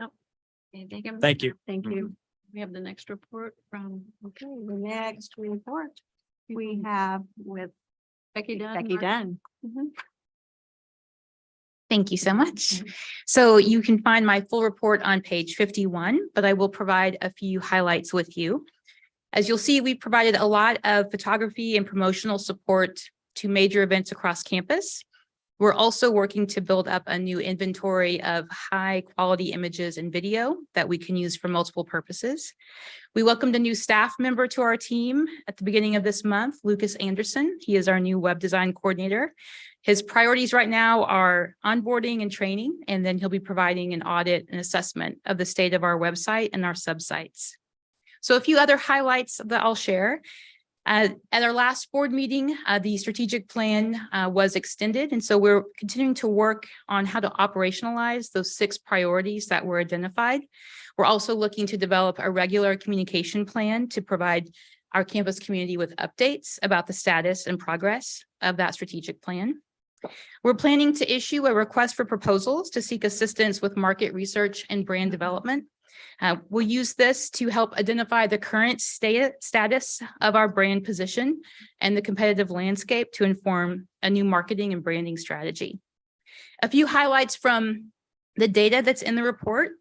Okay, thank you. Thank you. Thank you. We have the next report from Okay, the next report we have with Becky Dunn. Becky Dunn. Thank you so much. So you can find my full report on page 51, but I will provide a few highlights with you. As you'll see, we provided a lot of photography and promotional support to major events across campus. We're also working to build up a new inventory of high quality images and video that we can use for multiple purposes. We welcomed a new staff member to our team at the beginning of this month, Lucas Anderson. He is our new web design coordinator. His priorities right now are onboarding and training, and then he'll be providing an audit and assessment of the state of our website and our subsites. So a few other highlights that I'll share. At our last board meeting, the strategic plan was extended, and so we're continuing to work on how to operationalize those 6 priorities that were identified. We're also looking to develop a regular communication plan to provide our campus community with updates about the status and progress of that strategic plan. We're planning to issue a request for proposals to seek assistance with market research and brand development. We'll use this to help identify the current status of our brand position and the competitive landscape to inform a new marketing and branding strategy. A few highlights from the data that's in the report.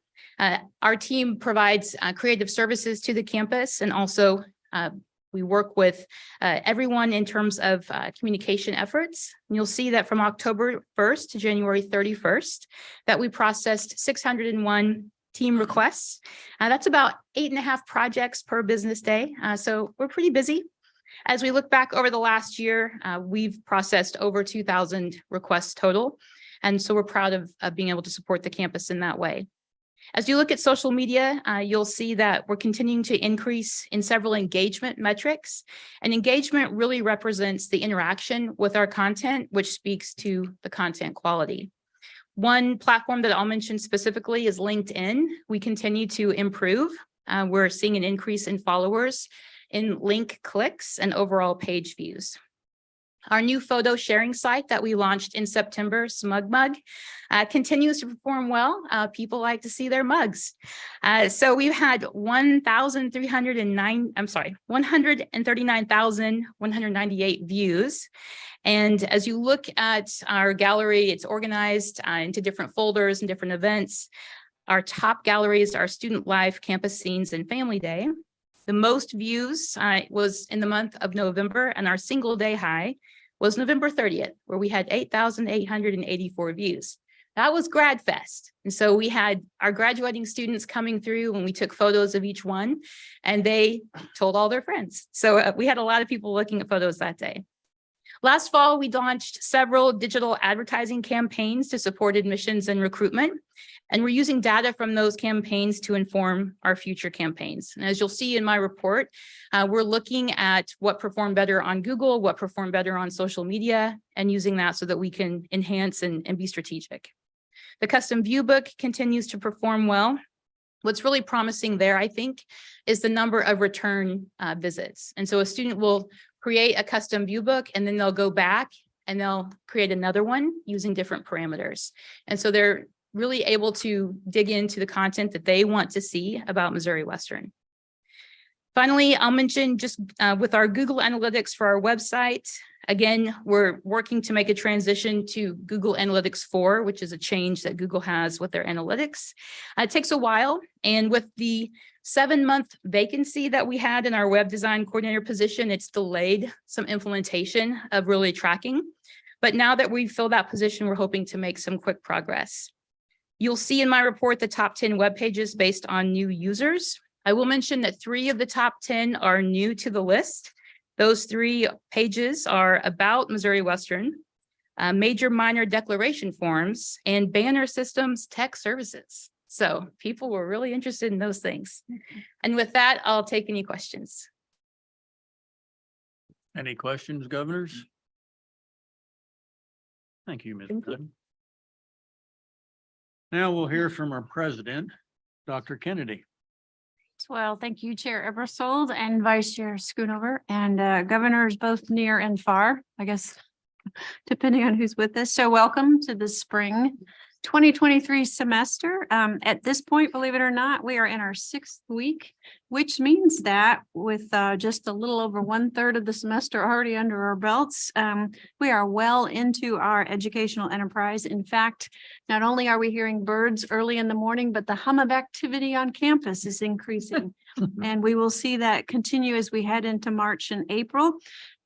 Our team provides creative services to the campus, and also we work with everyone in terms of communication efforts. And you'll see that from October 1st to January 31st, that we processed 601 team requests. That's about 8.5 projects per business day. So we're pretty busy. As we look back over the last year, we've processed over 2,000 requests total. And so we're proud of being able to support the campus in that way. As you look at social media, you'll see that we're continuing to increase in several engagement metrics. And engagement really represents the interaction with our content, which speaks to the content quality. One platform that I'll mention specifically is LinkedIn. We continue to improve. We're seeing an increase in followers, in link clicks, and overall page views. Our new photo sharing site that we launched in September, SmugMug, continues to perform well. People like to see their mugs. So we've had 139,198 views. And as you look at our gallery, it's organized into different folders and different events. Our top galleries are Student Life, Campus Scenes, and Family Day. The most views was in the month of November, and our single day high was November 30th, where we had 8,884 views. That was Grad Fest. And so we had our graduating students coming through when we took photos of each one, and they told all their friends. So we had a lot of people looking at photos that day. Last fall, we launched several digital advertising campaigns to support admissions and recruitment. And we're using data from those campaigns to inform our future campaigns. And as you'll see in my report, we're looking at what performed better on Google, what performed better on social media, and using that so that we can enhance and be strategic. The custom view book continues to perform well. What's really promising there, I think, is the number of return visits. And so a student will create a custom view book, and then they'll go back and they'll create another one using different parameters. And so they're really able to dig into the content that they want to see about Missouri Western. Finally, I'll mention just with our Google Analytics for our website, again, we're working to make a transition to Google Analytics 4, which is a change that Google has with their analytics. It takes a while, and with the 7-month vacancy that we had in our web design coordinator position, it's delayed some implementation of really tracking. But now that we've filled that position, we're hoping to make some quick progress. You'll see in my report the top 10 web pages based on new users. I will mention that 3 of the top 10 are new to the list. Those 3 pages are about Missouri Western, major minor declaration forms, and banner systems tech services. So people were really interested in those things. And with that, I'll take any questions. Any questions, governors? Thank you, Ms. Dunn. Now we'll hear from our president, Dr. Kennedy. Well, thank you, Chair Eversold and Vice Chair Schoonover and governors both near and far, I guess, depending on who's with us. So welcome to the spring 2023 semester. At this point, believe it or not, we are in our 6th week, which means that with just a little over 1/3 of the semester already under our belts, we are well into our educational enterprise. In fact, not only are we hearing birds early in the morning, but the hum of activity on campus is increasing. And we will see that continue as we head into March and April.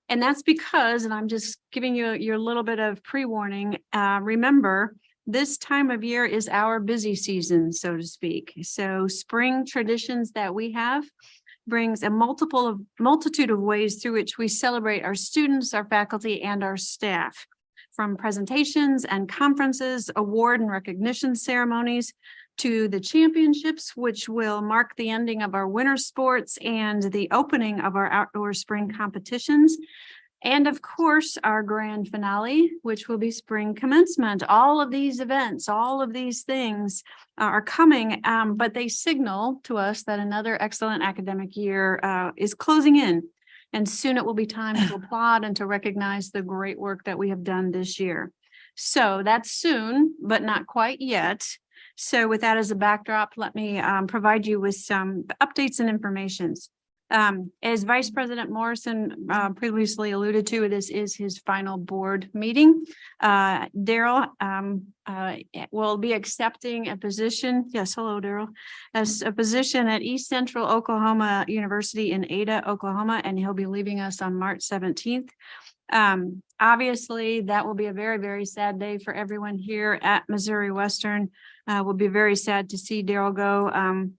And that's because, and I'm just giving you your little bit of pre-warning, remember, this time of year is our busy season, so to speak. So spring traditions that we have brings a multitude of ways through which we celebrate our students, our faculty, and our staff. From presentations and conferences, award and recognition ceremonies, to the championships, which will mark the ending of our winter sports and the opening of our outdoor spring competitions. And of course, our grand finale, which will be spring commencement. All of these events, all of these things are coming, but they signal to us that another excellent academic year is closing in. And soon it will be time to applaud and to recognize the great work that we have done this year. So that's soon, but not quite yet. So with that as a backdrop, let me provide you with some updates and informations. As Vice President Morrison previously alluded to, this is his final board meeting. Daryl will be accepting a position. Yes, hello, Daryl. As a position at East Central Oklahoma University in Ada, Oklahoma, and he'll be leaving us on March 17th. Obviously, that will be a very, very sad day for everyone here at Missouri Western. We'll be very sad to see Daryl go.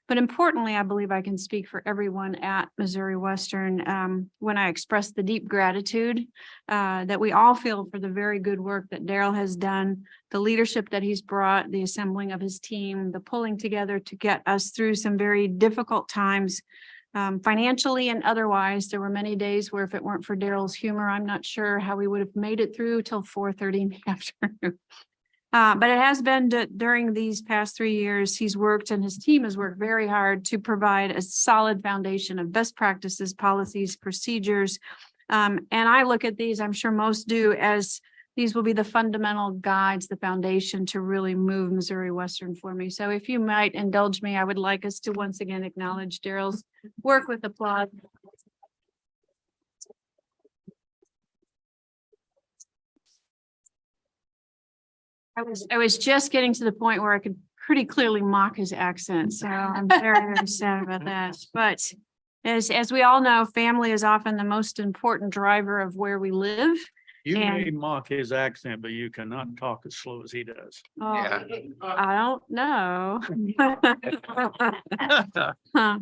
But importantly, I believe I can speak for everyone at Missouri Western when I express the deep gratitude that we all feel for the very good work that Daryl has done, the leadership that he's brought, the assembling of his team, the pulling together to get us through some very difficult times. Financially and otherwise, there were many days where if it weren't for Daryl's humor, I'm not sure how we would have made it through till 4:30 in the afternoon. But it has been during these past 3 years, he's worked and his team has worked very hard to provide a solid foundation of best practices, policies, procedures. And I look at these, I'm sure most do, as these will be the fundamental guides, the foundation to really move Missouri Western for me. So if you might indulge me, I would like us to once again acknowledge Daryl's work with applause. I was just getting to the point where I could pretty clearly mock his accent, so I'm very, very sad about that. But as we all know, family is often the most important driver of where we live. You may And- mock his accent, but you cannot talk as slow as he does. Oh, Yeah. I don't know. Huh.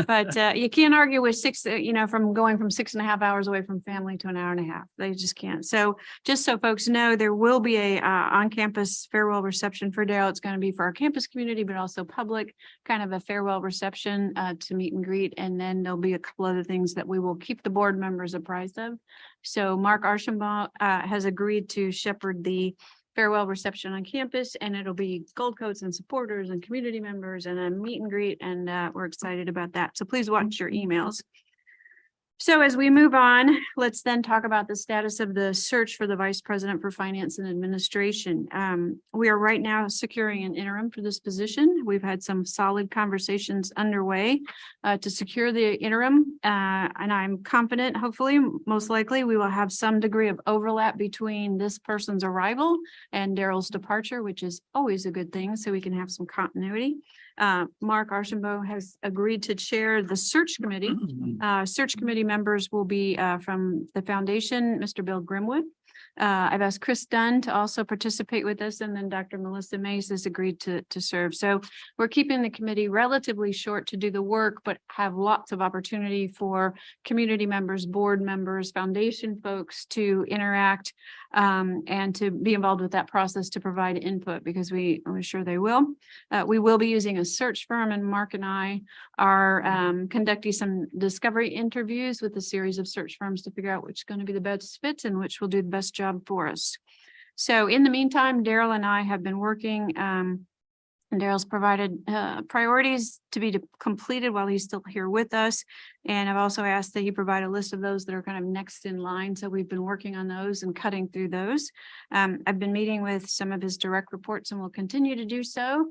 But you can't argue with from going from 6.5 hours away from family to an hour and a half. They just can't. So just so folks know, there will be a on-campus farewell reception for Daryl. It's going to be for our campus community, but also public, kind of a farewell reception to meet and greet. And then there'll be a couple other things that we will keep the board members apprised of. So Mark Archambault has agreed to shepherd the farewell reception on campus, and it'll be gold coats and supporters and community members and a meet and greet, and we're excited about that. So please watch your emails. So as we move on, let's then talk about the status of the search for the Vice President for Finance and Administration. We are right now securing an interim for this position. We've had some solid conversations underway to secure the interim, and I'm confident, hopefully, most likely, we will have some degree of overlap between this person's arrival and Daryl's departure, which is always a good thing, so we can have some continuity. Mark Archambault has agreed to chair the search committee. Search committee members will be from the foundation, Mr. Bill Grimwood. I've asked Chris Dunn to also participate with us, and then Dr. Melissa Mays has agreed to serve. So we're keeping the committee relatively short to do the work, but have lots of opportunity for community members, board members, foundation folks to interact and to be involved with that process to provide input, because we're sure they will. We will be using a search firm, and Mark and I are conducting some discovery interviews with a series of search firms to figure out which is going to be the best fit and which will do the best job for us. So in the meantime, Daryl and I have been working Daryl's provided priorities to be completed while he's still here with us. And I've also asked that he provide a list of those that are kind of next in line. So we've been working on those and cutting through those. I've been meeting with some of his direct reports and will continue to do so,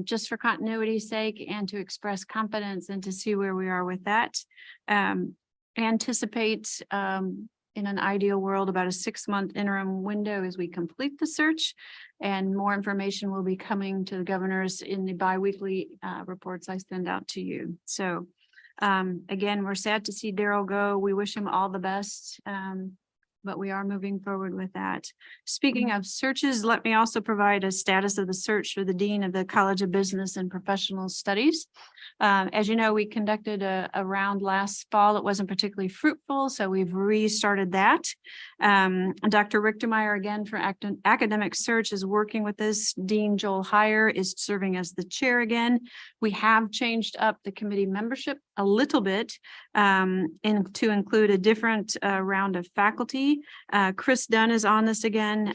just for continuity's sake and to express confidence and to see where we are with that. Anticipate in an ideal world about a 6-month interim window as we complete the search. And more information will be coming to the governors in the biweekly reports I send out to you. So again, we're sad to see Daryl go. We wish him all the best. But we are moving forward with that. Speaking of searches, let me also provide a status of the search for the Dean of the College of Business and Professional Studies. As you know, we conducted a round last fall. It wasn't particularly fruitful, so we've restarted that. Dr. Richtermeyer, again, for academic search, is working with this. Dean Joel Heyer is serving as the chair again. We have changed up the committee membership a little bit to include a different round of faculty. Chris Dunn is on this again.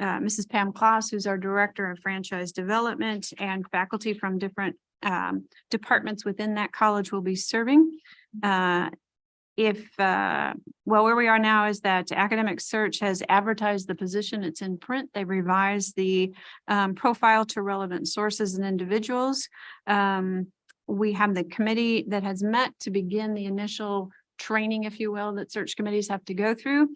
Mrs. Pam Kloss, who's our Director of Franchise Development, and faculty from different departments within that college will be serving. Where we are now is that Academic Search has advertised the position. It's in print. They revised the profile to relevant sources and individuals. We have the committee that has met to begin the initial training, if you will, that search committees have to go through.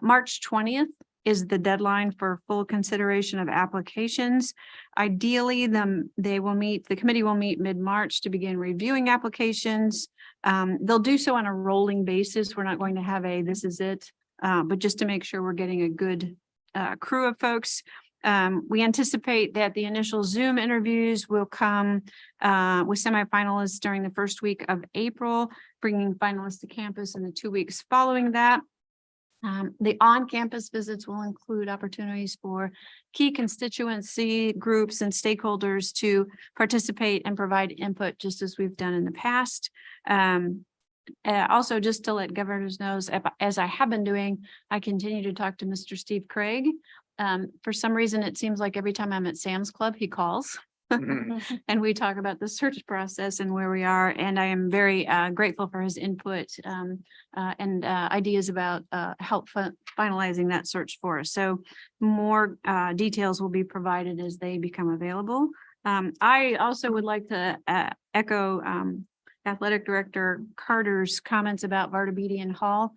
March 20th is the deadline for full consideration of applications. Ideally, the committee will meet mid-March to begin reviewing applications. They'll do so on a rolling basis. We're not going to have this is it, but just to make sure we're getting a good crew of folks. We anticipate that the initial Zoom interviews will come with semifinalists during the first week of April, bringing finalists to campus in the 2 weeks following that. The on-campus visits will include opportunities for key constituency groups and stakeholders to participate and provide input, just as we've done in the past. Also, just to let governors know, as I have been doing, I continue to talk to Mr. Steve Craig. For some reason, it seems like every time I'm at Sam's Club, he calls. And we talk about the search process and where we are. And I am very grateful for his input and ideas about help finalizing that search for us. So more details will be provided as they become available. I also would like to echo Athletic Director Carter's comments about Vartabedian Hall.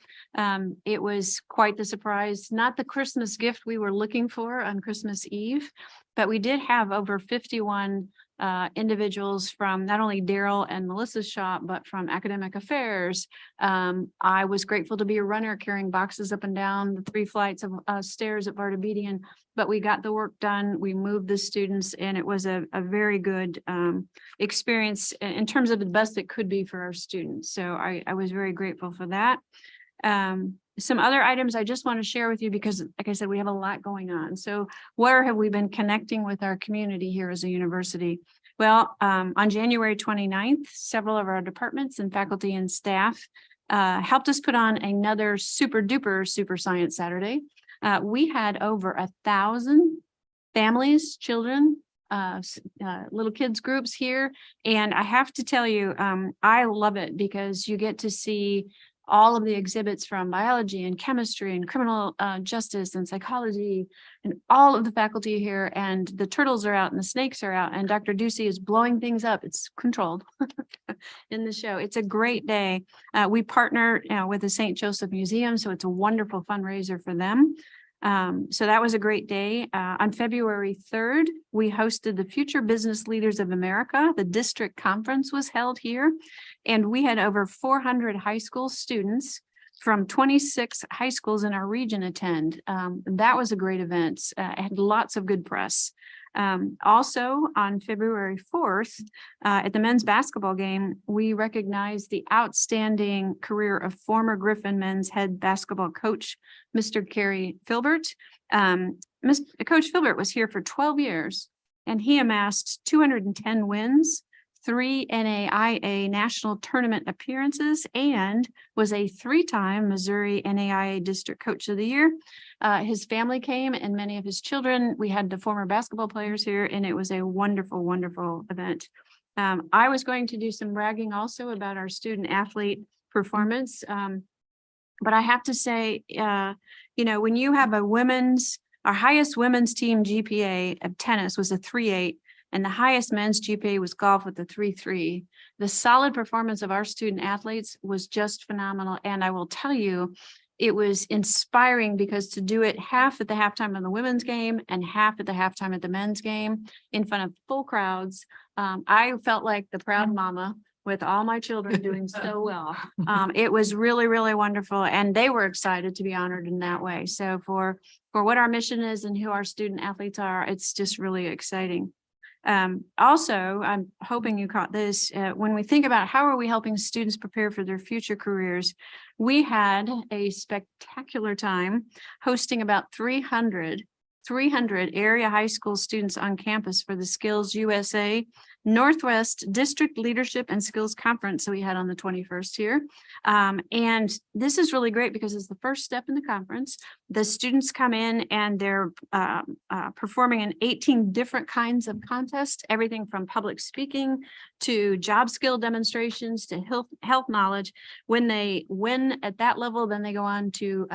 It was quite the surprise, not the Christmas gift we were looking for on Christmas Eve, but we did have over 51 individuals from not only Daryl and Melissa's shop, but from academic affairs. I was grateful to be a runner carrying boxes up and down the 3 flights of stairs at Vartabedian, but we got the work done. We moved the students, and it was a very good experience in terms of the best it could be for our students. So I was very grateful for that. Some other items I just want to share with you because, like I said, we have a lot going on. So where have we been connecting with our community here as a university? Well, on January 29th, several of our departments and faculty and staff helped us put on another super duper super science Saturday. We had over 1,000 families, children, little kids groups here. And I have to tell you, I love it because you get to see all of the exhibits from biology and chemistry and criminal justice and psychology and all of the faculty here, and the turtles are out and the snakes are out, and Dr. Ducey is blowing things up. It's controlled in the show. It's a great day. We partner with the St. Joseph Museum, so it's a wonderful fundraiser for them. So that was a great day. On February 3rd, we hosted the Future Business Leaders of America. The district conference was held here, and we had over 400 high school students from 26 high schools in our region attend. That was a great event. It had lots of good press. Also on February 4th, at the men's basketball game, we recognized the outstanding career of former Griffin men's head basketball coach, Mr. Kerry Filbert. Coach Filbert was here for 12 years, and he amassed 210 wins, 3 NAIA national tournament appearances and was a 3-time Missouri NAIA District Coach of the Year. His family came and many of his children. We had the former basketball players here, and it was a wonderful, wonderful event. I was going to do some bragging also about our student athlete performance. But I have to say, when you have our highest women's team GPA of tennis was a 3.8, and the highest men's GPA was golf with a 3.3. The solid performance of our student athletes was just phenomenal. And I will tell you, it was inspiring because to do it half at the halftime of the women's game and half at the halftime at the men's game in front of full crowds, I felt like the proud mama with all my children doing so well. It was really, really wonderful. And they were excited to be honored in that way. So for what our mission is and who our student athletes are, it's just really exciting. Also, I'm hoping you caught this, when we think about how are we helping students prepare for their future careers, we had a spectacular time hosting about 300 area high school students on campus for the Skills USA Northwest District Leadership and Skills Conference that we had on the 21st here. And this is really great because it's the first step in the conference. The students come in and they're performing in 18 different kinds of contests, everything from public speaking to job skill demonstrations to health knowledge. When they win at that level, then they go on to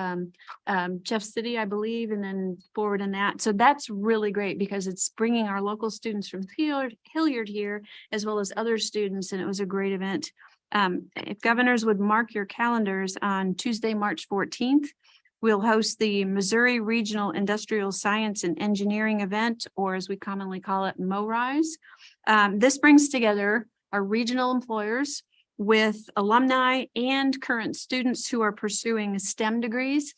Jeff City, I believe, and then forward in that. So that's really great because it's bringing our local students from Hilliard here, as well as other students, and it was a great event. If governors would mark your calendars on Tuesday, March 14th, we'll host the Missouri Regional Industrial Science and Engineering event, or as we commonly call it, MORISE. This brings together our regional employers with alumni and current students who are pursuing STEM degrees.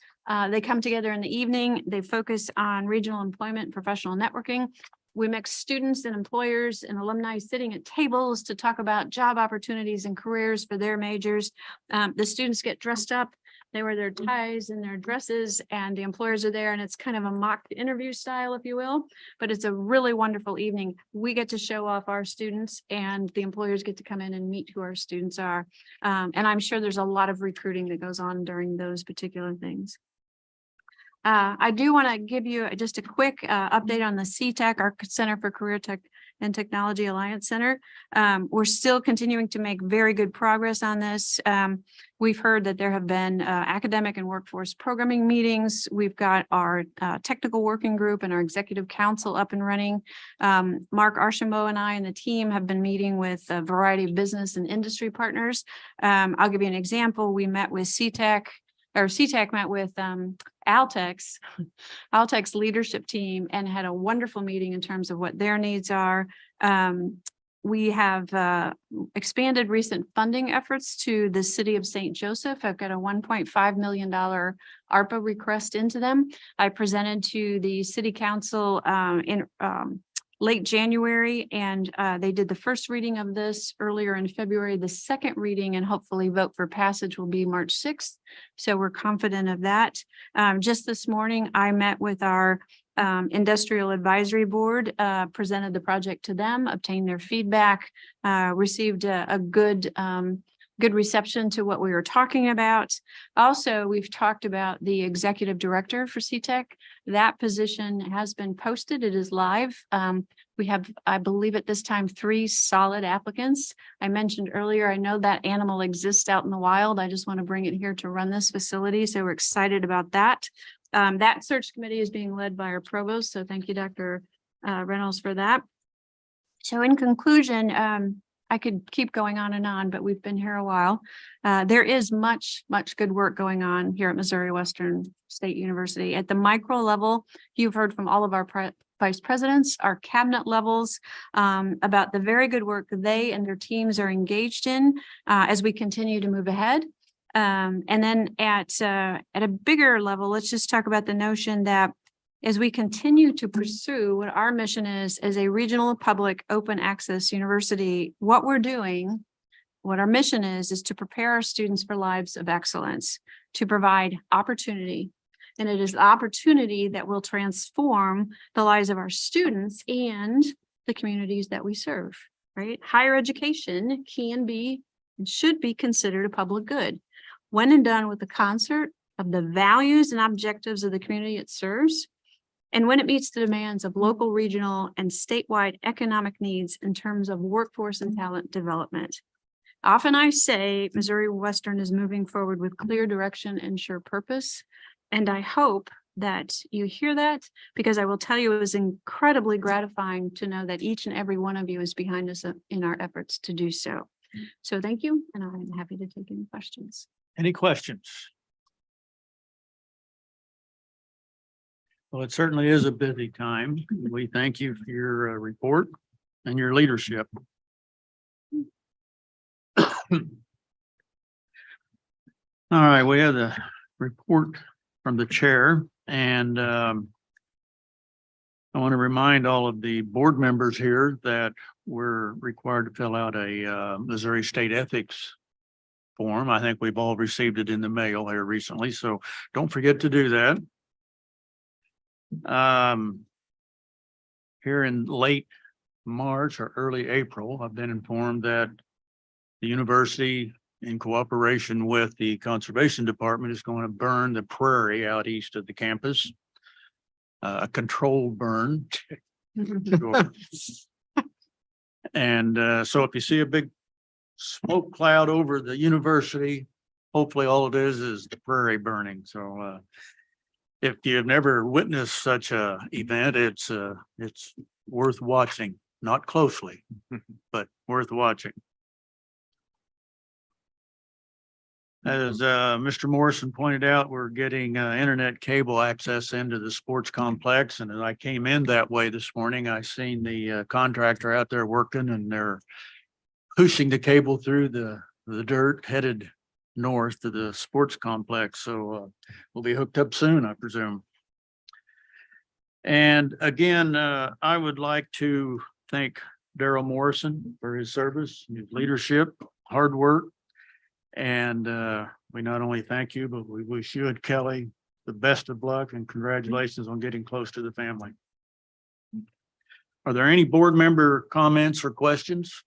They come together in the evening. They focus on regional employment and professional networking. We mix students and employers and alumni sitting at tables to talk about job opportunities and careers for their majors. The students get dressed up. They wear their ties and their dresses, and the employers are there, and it's kind of a mock interview style, if you will, but it's a really wonderful evening. We get to show off our students, and the employers get to come in and meet who our students are. And I'm sure there's a lot of recruiting that goes on during those particular things. I do want to give you just a quick update on the CTEC, our Center for Career Tech and Technology Alliance Center. We're still continuing to make very good progress on this. We've heard that there have been academic and workforce programming meetings. We've got our technical working group and our executive council up and running. Mark Archambault and I and the team have been meeting with a variety of business and industry partners. I'll give you an example. We met with CTEC met with Altex's leadership team and had a wonderful meeting in terms of what their needs are. We have expanded recent funding efforts to the city of St. Joseph. I've got a $1.5 million ARPA request into them. I presented to the city council in late January, and they did the first reading of this earlier in February. The second reading and hopefully vote for passage will be March 6th. So we're confident of that. Just this morning, I met with our Industrial Advisory Board, presented the project to them, obtained their feedback, received a good reception to what we were talking about. Also, we've talked about the executive director for CTEC. That position has been posted. It is live. We have, I believe at this time, 3 solid applicants. I mentioned earlier, I know that animal exists out in the wild. I just want to bring it here to run this facility. So we're excited about that. That search committee is being led by our provost. So thank you, Dr. Reynolds, for that. So in conclusion, I could keep going on and on, but we've been here a while. There is much good work going on here at Missouri Western State University. At the micro level, you've heard from all of our vice presidents, our cabinet levels, about the very good work they and their teams are engaged in as we continue to move ahead. And then at a bigger level, let's just talk about the notion that as we continue to pursue what our mission is as a regional public open access university, what we're doing, what our mission is to prepare our students for lives of excellence, to provide opportunity. And it is the opportunity that will transform the lives of our students and the communities that we serve. right? Higher education can be and should be considered a public good when and done with the concert of the values and objectives of the community it serves, and when it meets the demands of local, regional, and statewide economic needs in terms of workforce and talent development. Often I say Missouri Western is moving forward with clear direction and sure purpose. And I hope that you hear that, because I will tell you, it was incredibly gratifying to know that each and every one of you is behind us in our efforts to do so. So thank you, and I'm happy to take any questions. Any questions? Well, it certainly is a busy time. We thank you for your report and your leadership. All right, we have the report from the chair, and I want to remind all of the board members here that we're required to fill out a Missouri State Ethics form. I think we've all received it in the mail here recently, so don't forget to do that. Here in late March or early April, I've been informed that the university, in cooperation with the Conservation Department, is going to burn the prairie out east of the campus. A controlled burn. Sure. And so if you see a big smoke cloud over the university, hopefully all it is the prairie burning. So if you've never witnessed such a event, it's worth watching, not closely, but worth watching. As Mr. Morrison pointed out, we're getting internet cable access into the sports complex. And as I came in that way this morning, I seen the contractor out there working, and they're pushing the cable through the dirt headed north to the sports complex. So we'll be hooked up soon, I presume. And again, I would like to thank Daryl Morrison for his service, his leadership, hard work. And we not only thank you, but we wish you and Kelly the best of luck and congratulations on getting close to the family. Are there any board member comments or questions?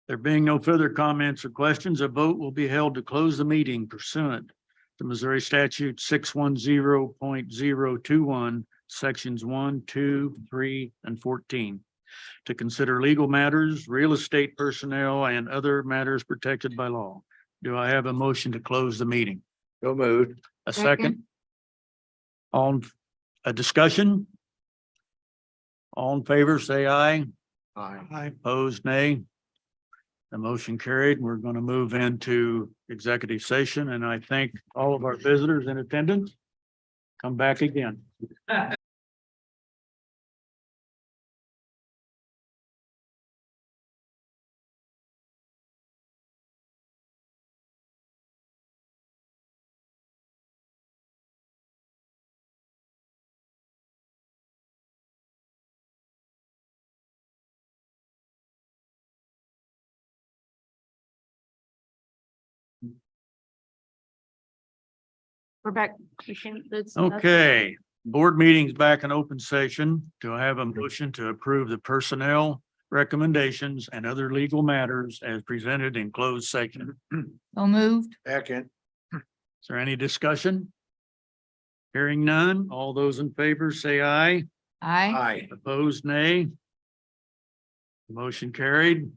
There being no further comments or questions, a vote will be held to close the meeting pursuant to Missouri Statute 610.021, sections 1, 2, 3, and 14. To consider legal matters, real estate personnel, and other matters protected by law. Do I have a motion to close the meeting? So moved. A second? On a discussion? All in favor, say aye. Aye. Opposed, nay. The motion carried. We're going to move into executive session, and I thank all of our visitors in attendance. Come back again. We're back. We can't- that's- Okay, board meeting's back in open session. Do I have a motion to approve the personnel recommendations and other legal matters as presented in closed session? So moved. Second. Is there any discussion? Hearing none, all those in favor say aye. Aye. Aye. Opposed, nay. Motion carried.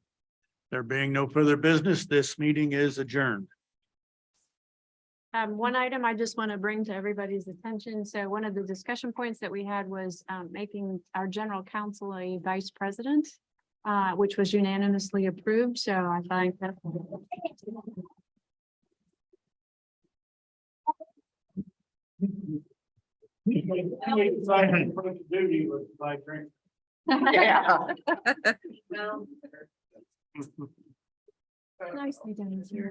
There being no further business, this meeting is adjourned. One item I just want to bring to everybody's attention. So one of the discussion points that we had was making our general counsel a vice president, which was unanimously approved. So I think that. Yeah. Well. Nicely done, sir.